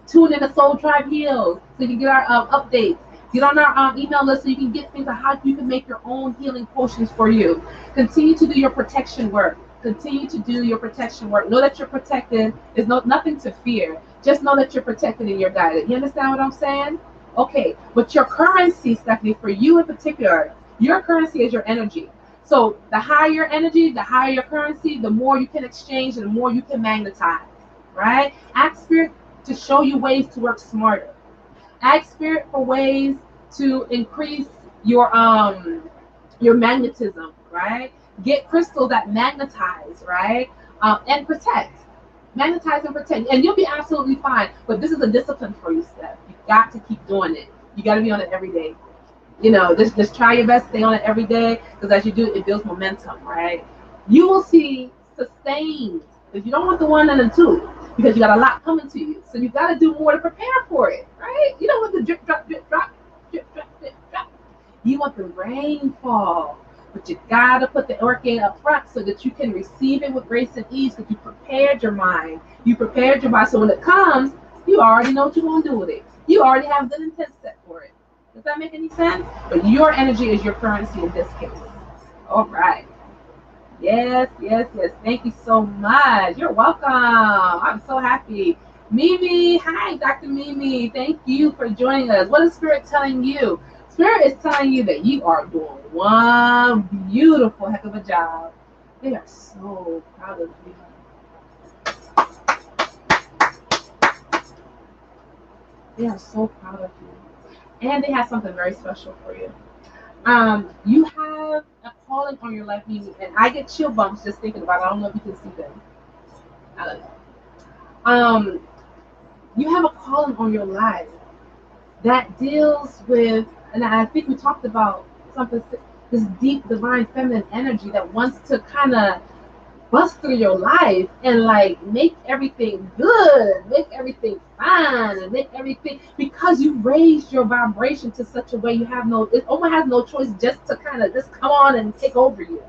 Tune in to Soul Tribe Heals so you can get our updates. Get on our email list so you can get things on how you can make your own healing potions for you. Continue to do your protection work. Continue to do your protection work. Know that you're protected. There's nothing to fear. Just know that you're protected and you're guided. You understand what I'm saying? Okay, but your currency, Stephanie, for you in particular, your currency is your energy. So the higher your energy, the higher your currency, the more you can exchange and the more you can magnetize, right? Ask Spirit to show you ways to work smarter. Ask Spirit for ways to increase your magnetism, right? Get crystals that magnetize, right? And protect. Magnetize and protect. And you'll be absolutely fine. But this is a discipline for you, Steph. You got to keep doing it. You got to be on it every day. You know, just try your best, stay on it every day, because as you do, it builds momentum, right? You will see sustained, if you don't want the one and the two, because you got a lot coming to you. So you got to do more to prepare for it, right? You don't want the drip, drop, drip, drop, drip, drop, drip, drop. You want the rainfall, but you got to put the work in up front so that you can receive it with grace and ease, because you prepared your mind. You prepared your body, so when it comes, you already know what you're going to do with it. You already have good intent set for it. Does that make any sense? But your energy is your currency in this case. All right. Yes, yes, yes. Thank you so much. You're welcome. I'm so happy. Mimi, hi, Dr. Mimi. Thank you for joining us. What is Spirit telling you? Spirit is telling you that you are doing one beautiful heck of a job. They are so proud of you. They are so proud of you. And they have something very special for you. You have a calling on your life, Mimi, and I get chill bumps just thinking about it. I don't know if you can see them. I don't know. You have a calling on your life that deals with, and I think we talked about something, this deep divine feminine energy that wants to kind of bust through your life and like make everything good, make everything fine, and make everything, because you raised your vibration to such a way it almost has no choice just to kind of just come on and take over you.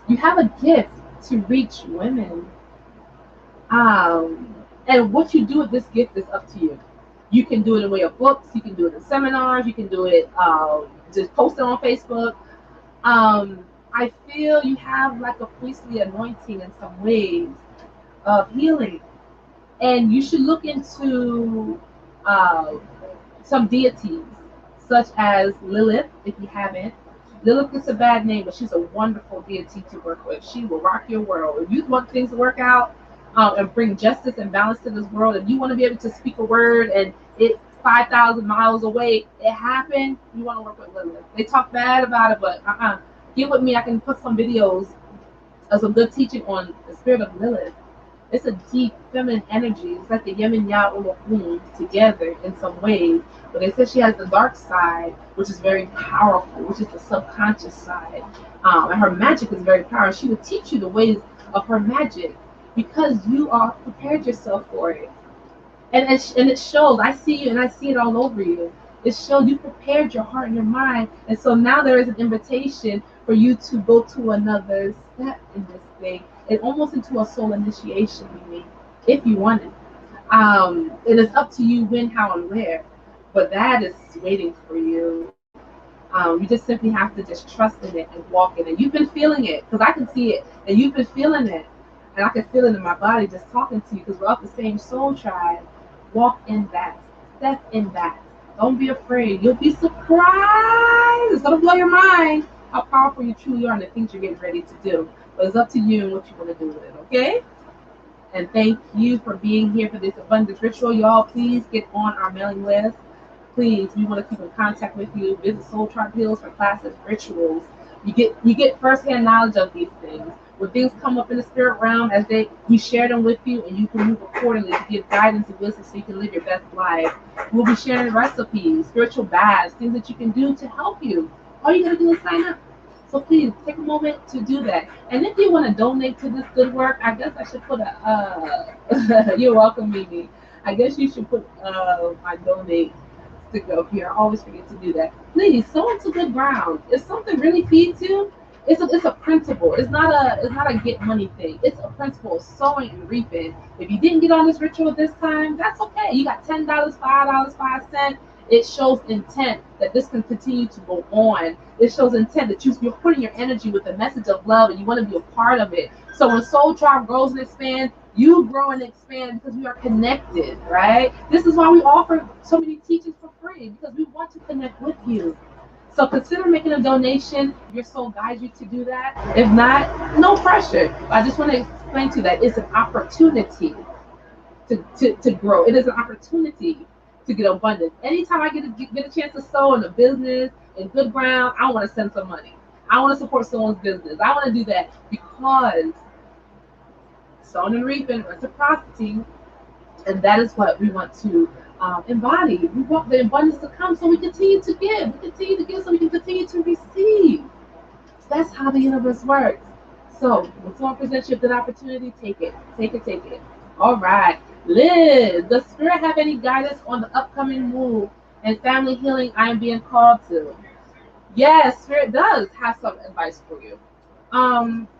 You have a gift to reach women. And what you do with this gift is up to you. You can do it in way of books, you can do it in seminars, you can do it just post it on Facebook. I feel you have like a priestly anointing in some ways of healing. And you should look into some deities, such as Lilith, if you haven't. Lilith is a bad name, but she's a wonderful deity to work with. She will rock your world. If you want things to work out and bring justice and balance to this world, and you want to be able to speak a word and it 5,000 miles away, it happened, you want to work with Lilith. They talk bad about it, but get with me. I can put some videos of some good teaching on the spirit of Lilith. It's a deep feminine energy. It's like the yin and yang Olokun together in some ways. But they said she has the dark side, which is very powerful, which is the subconscious side. And her magic is very powerful. She will teach you the ways of her magic because you are prepared yourself for it. And it shows. I see you and I see it all over you. It shows you prepared your heart and your mind. And so now there is an invitation for you to go to another step in this thing. And almost into a soul initiation, maybe, if you want it. And it's up to you when, how, and where. But that is waiting for you. You just simply have to just trust in it and walk in it. You've been feeling it, because I can see it. And you've been feeling it. And I can feel it in my body just talking to you, because we're up the same soul tribe. Walk in that. Step in that. Don't be afraid. You'll be surprised. It's going to blow your mind how powerful you truly are and the things you're getting ready to do. But it's up to you and what you want to do with it, okay? And thank you for being here for this abundance ritual. Y'all, please get on our mailing list. Please, we want to keep in contact with you. Visit Soul Tribe Heals for classes, rituals. You get firsthand knowledge of these things. When things come up in the spirit realm, we share them with you, and you can move accordingly to give guidance and wisdom so you can live your best life. We'll be sharing recipes, spiritual baths, things that you can do to help you. All you gotta do is sign up. So please take a moment to do that. And if you want to donate to this good work, I guess I should put you're welcome, Mimi. I guess you should put my donate to go here. I always forget to do that. Please sow into good ground. If something really feeds you, it's a principle. It's not a get money thing. It's a principle of sowing and reaping. If you didn't get on this ritual this time, that's okay. You got $10, $5, 5 cents. It shows intent that this can continue to go on. It shows intent that you're putting your energy with the message of love and you want to be a part of it. So when Soul Tribe grows and expands, you grow and expand because we are connected, right? This is why we offer so many teachings for free, because we want to connect with you. So consider making a donation if your soul guides you to do that. If not, no pressure. I just want to explain to you that it's an opportunity to grow. It is an opportunity to get abundance. Anytime I get a chance to sow in a business, in good ground, I want to send some money. I want to support someone's business. I want to do that because sowing and reaping, reciprocity, and that is what we want to embody. We want the abundance to come, so we continue to give. We continue to give so we can continue to receive. So that's how the universe works. So when someone presents you with an opportunity, take it. Take it, take it. All right. Liz, does Spirit have any guidance on the upcoming move and family healing I am being called to? Yes, Spirit does have some advice for you.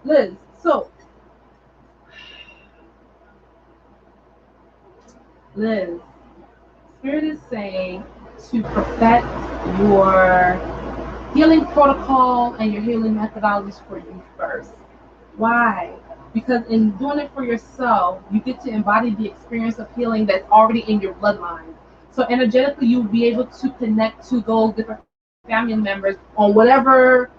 Liz, so Liz, Spirit is saying to perfect your healing protocol and your healing methodologies for you first. Why? Because in doing it for yourself, you get to embody the experience of healing that's already in your bloodline. So energetically, you'll be able to connect to those different family members on whatever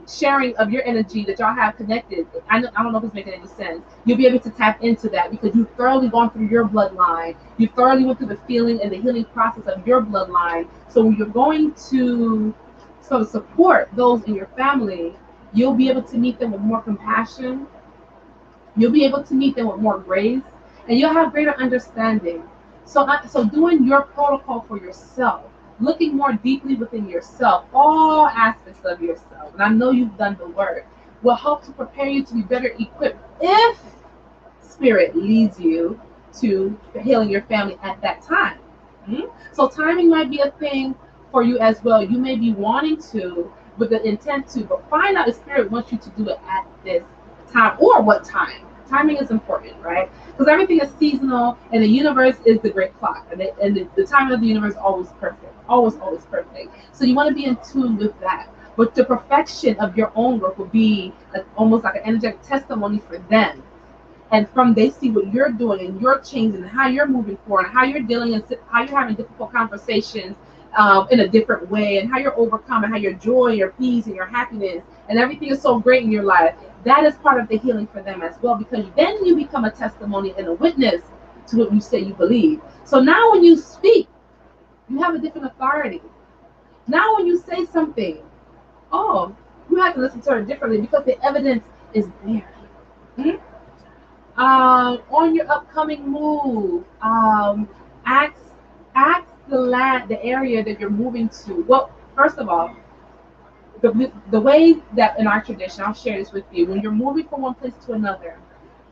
sharing of your energy that y'all have connected. I don't know if it's making any sense. You'll be able to tap into that because you've thoroughly gone through your bloodline. You thoroughly went through the feeling and the healing process of your bloodline. So when you're going to sort of support those in your family, you'll be able to meet them with more compassion. You'll be able to meet them with more grace, and you'll have greater understanding. So doing your protocol for yourself, looking more deeply within yourself, all aspects of yourself, and I know you've done the work, will help to prepare you to be better equipped if Spirit leads you to healing your family at that time. So timing might be a thing for you as well. You may be wanting to, with the intent to, but find out if Spirit wants you to do it at this time or what time. Timing is important, right? Because everything is seasonal, and the universe is the great clock, and the timing of the universe is always perfect, always perfect. So you want to be in tune with that. But the perfection of your own work will be almost like an energetic testimony for them. And from they see what you're doing and you're changing and how you're moving forward and how you're dealing and how you're having difficult conversations in a different way, and how you're overcoming, how your joy, your peace, and your happiness, and everything is so great in your life. That is part of the healing for them as well, because then you become a testimony and a witness to what you say you believe. So now when you speak, you have a different authority. Now when you say something, oh, you have to listen to her differently because the evidence is there. On your upcoming move, ask the area that you're moving to. Well, first of all, the way that in our tradition, I'll share this with you. When you're moving from one place to another,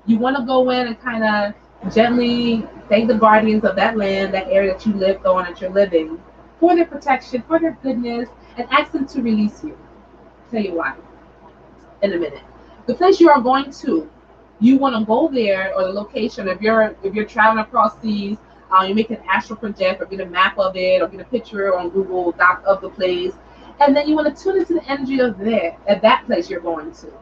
you want to go in and kind of gently thank the guardians of that land, that area that you lived on, that you're living, for their protection, for their goodness, and ask them to release you. I'll tell you why in a minute. The place you are going to, you want to go there, or the location. If you're traveling across seas, you make an astral project or get a map of it or get a picture on Google Doc of the place, and then you want to tune into the energy of that place you're going to,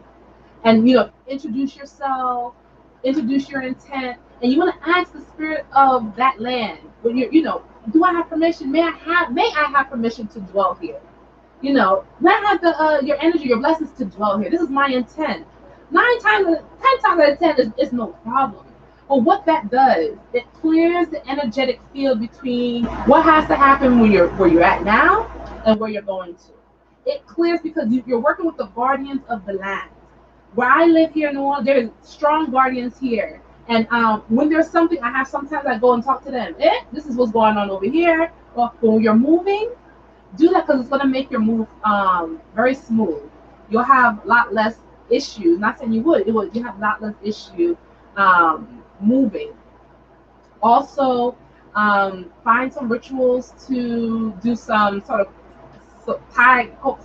and introduce yourself, introduce your intent, and you want to ask the spirit of that land. When do I have permission? May I have permission to dwell here? May I have your energy, your blessings to dwell here? This is my intent. 10 times out of 10 is no problem. Well, what that does, it clears the energetic field between what has to happen when you're where you're at now and where you're going to. It clears because you're working with the guardians of the land. Where I live here in New Orleans, there's strong guardians here. And when there's something, I have sometimes I go and talk to them. This is what's going on over here. Well, when you're moving, do that because it's going to make your move very smooth. You'll have a lot less issue. Not saying you would. It would. You have a lot less issue moving. Also, find some rituals to do some sort of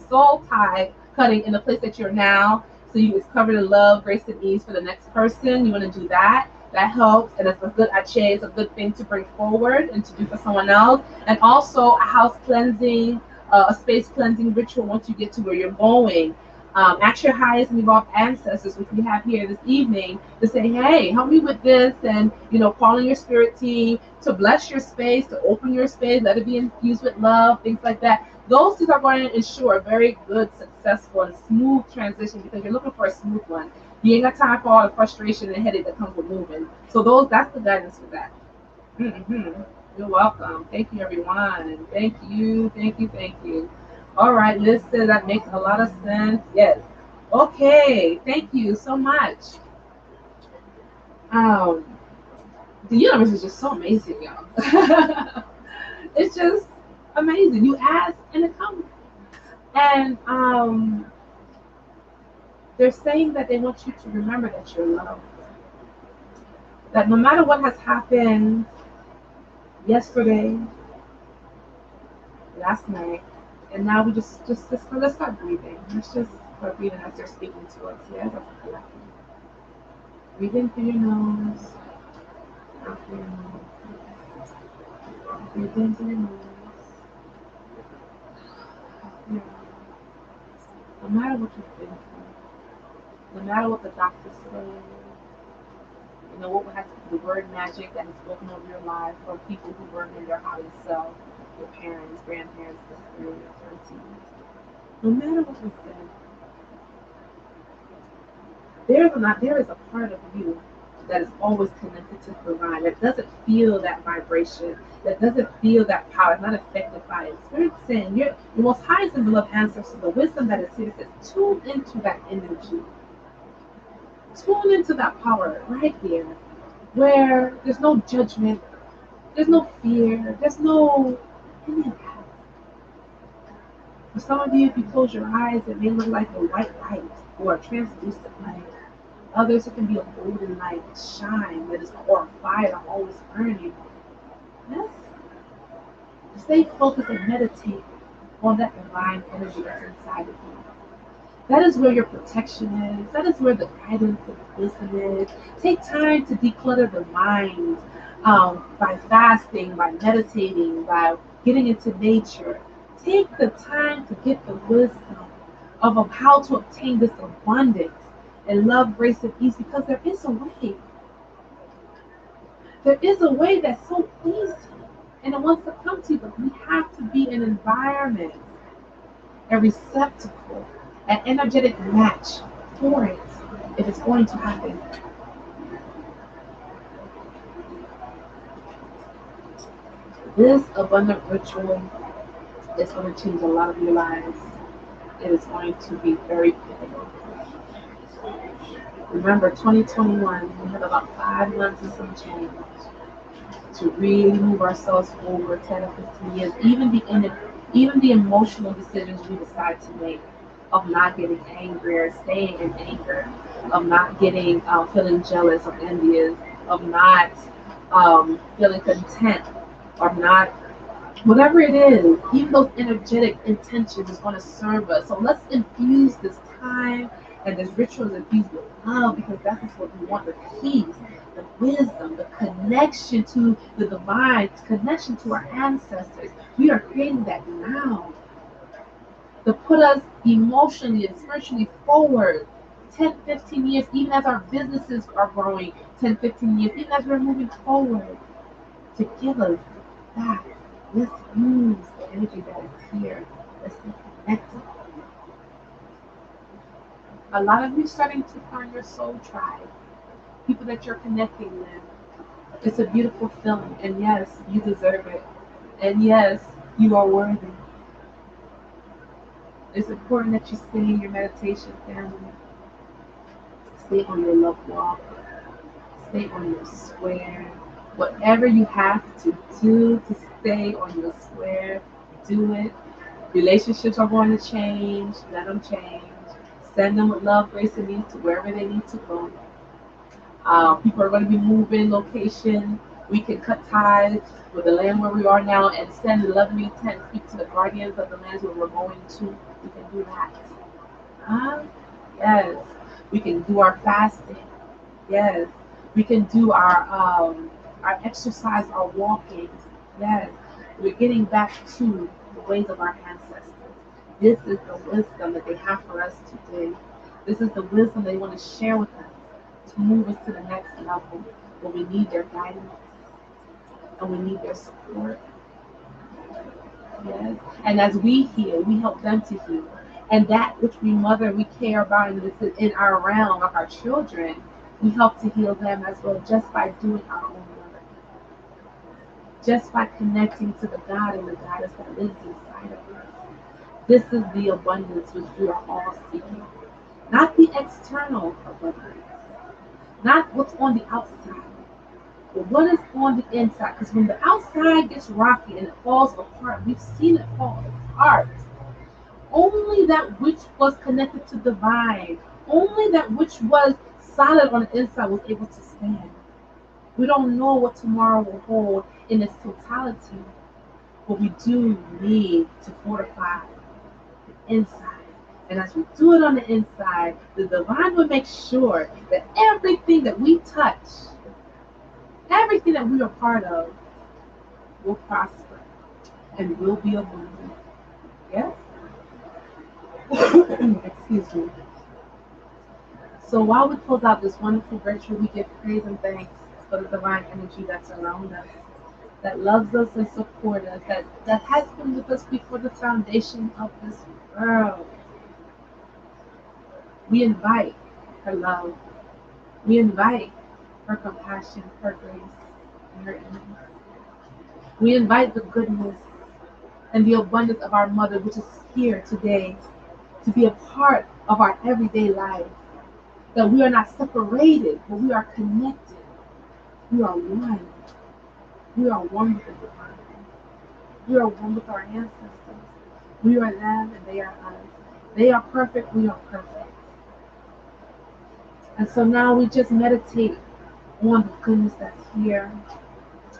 soul tie cutting in the place that you're now. So you is covered in love, grace, and ease for the next person. You want to do that. That helps, and it's a good ache. It's a good thing to bring forward and to do for someone else. And also a house cleansing, a space cleansing ritual once you get to where you're going. Ask your highest and evolved ancestors, which we have here this evening, to say, hey, help me with this, and call in your spirit team to bless your space, to open your space, let it be infused with love, things like that. Those things are going to ensure a very good, successful, and smooth transition because you're looking for a smooth one. You ain't got time for all the frustration and headache that comes with moving. So that's the guidance for that. Mm-hmm. You're welcome. Thank you, everyone. Thank you, thank you, thank you. All right, listen, that makes a lot of sense. Yes. Okay, thank you so much. Um, the universe is just so amazing, y'all. It's just amazing. You ask and it comes. And they're saying that they want you to remember that you're loved. That no matter what has happened yesterday, last night, and now we just let's start breathing. Let's just start breathing as they're speaking to us. Yes, that's a collective. Breathe in through your nose, out through your nose. Breathe in through your nose, out through your nose. No matter what you've been through, no matter what the doctors say, what has the word magic that is spoken over your life from people who were in their highest self, your parents, grandparents, sisters, aunties. No matter what you say, there is a part of you that is always connected to the divine, that doesn't feel that vibration, that doesn't feel that power, it's not affected by it. Spirit saying, your most highest and beloved ancestors, the wisdom that is here, says, tune into that energy. Tune into that power right here, where there's no judgment, there's no fear, there's no any of that. For some of you, if you close your eyes, it may look like a white light or a translucent light. Others, it can be a golden light, shine that is, or a fire that always burning. Yes. Stay focused and meditate on that divine energy that's inside of you. That is where your protection is. That is where the guidance and wisdom is. Take time to declutter the mind by fasting, by meditating, by getting into nature. Take the time to get the wisdom of how to obtain this abundance and love, grace, and ease, because there is a way. There is a way that's so easy, and it wants to come to you, but we have to be an environment, a receptacle, an energetic match for it if it's going to happen. This abundant ritual is going to change a lot of your lives. It is going to be very pivotal. Remember, 2021, we have about 5 months and some change to really move ourselves forward 10 or 15 years. Even the emotional decisions we decide to make, of not getting angry or staying in anger, of not getting feeling jealous or envious, of not feeling content, or not whatever it is, even those energetic intentions is going to serve us. So let's infuse this time and this ritual infused with love, because that is what we want: the peace, the wisdom, the connection to the divine, connection to our ancestors. We are creating that now to put us emotionally and spiritually forward 10, 15 years, even as our businesses are growing 10, 15 years, even as we're moving forward, to give us that. Let's use the energy that is here. Let's be connected. A lot of you starting to find your soul tribe. people that you're connecting with. It's a beautiful feeling, and yes, you deserve it. And yes, you are worthy. It's important that you stay in your meditation, family. Stay on your love walk. Stay on your square. Whatever you have to do to stay on your square, do it. Relationships are going to change. Let them change. Send them with love, grace, and ease to wherever they need to go. People are going to be moving location. We can cut ties with the land where we are now and send 11 intent, speak to the guardians of the lands where we're going to. We can do that. Yes. We can do our fasting. Yes. We can do our exercise, our walking. Yes. We're getting back to the ways of our ancestors. This is the wisdom that they have for us today. This is the wisdom they want to share with us to move us to the next level, but we need their guidance and we need their support. Yes. And as we heal, we help them to heal. And that which we mother, we care about in our realm of our children, we help to heal them as well just by doing our own work. Just by connecting to the God and the goddess that lives inside of us. This is the abundance which we are all seeking. Not the external abundance. Not what's on the outside, but what is on the inside. Because when the outside gets rocky and it falls apart, we've seen it fall apart. Only that which was connected to divine, only that which was solid on the inside was able to stand. We don't know what tomorrow will hold in its totality, but we do need to fortify the inside. And as we do it on the inside, the divine will make sure that everything that we touch, everything that we are part of, will prosper and will be abundant. Yes? Excuse me. So while we close out this wonderful virtue, we give praise and thanks for the divine energy that's around us, that loves us and supports us, that has been with us before the foundation of this world. We invite her love. We invite her compassion, her grace, and her ease. We invite the goodness and the abundance of our mother, which is here today, to be a part of our everyday life. That we are not separated, but we are connected. We are one. We are one with the divine. We are one with our ancestors. We are them and they are us. They are perfect, we are perfect. And so now we just meditate on the goodness that's here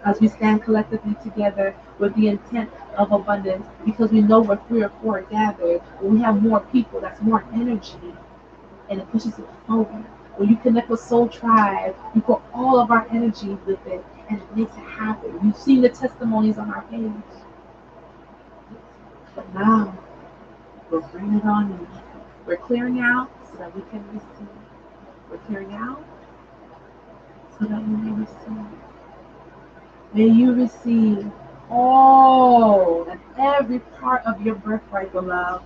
as we stand collectively together with the intent of abundance, because we know we're 3 or 4 gathered. When we have more people, that's more energy, and it pushes it forward. When you connect with Soul Tribe, you put all of our energy with it, and it makes it happen. You've seen the testimonies on our page. But now, we're bringing it on in. We're clearing out so that we can receive. We're clearing out so that you may receive. May you receive all and every part of your birthright, beloved.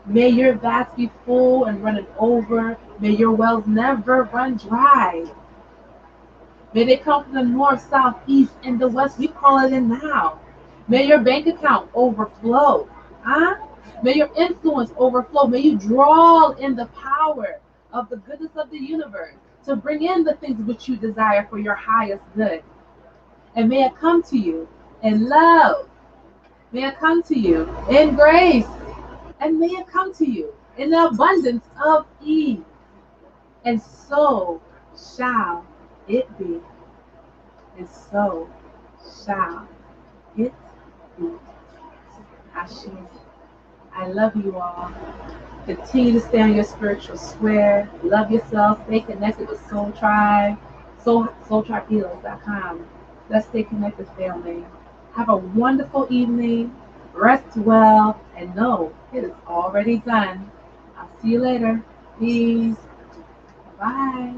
May your vats be full and running over. May your wells never run dry. May they come from the north, south, east, and the west. We call it in now. May your bank account overflow. May your influence overflow. May you draw in the power of the goodness of the universe to bring in the things which you desire for your highest good. And may it come to you in love. May it come to you in grace. And may it come to you in the abundance of ease. And so shall it be. And so shall it be. Ashe. I love you all. Continue to stay on your spiritual square. Love yourself. Stay connected with Soul Tribe. SoulTribeHealers.com. Let's stay connected, family. Have a wonderful evening. Rest well. And know it is already done. I'll see you later. Peace. Bye.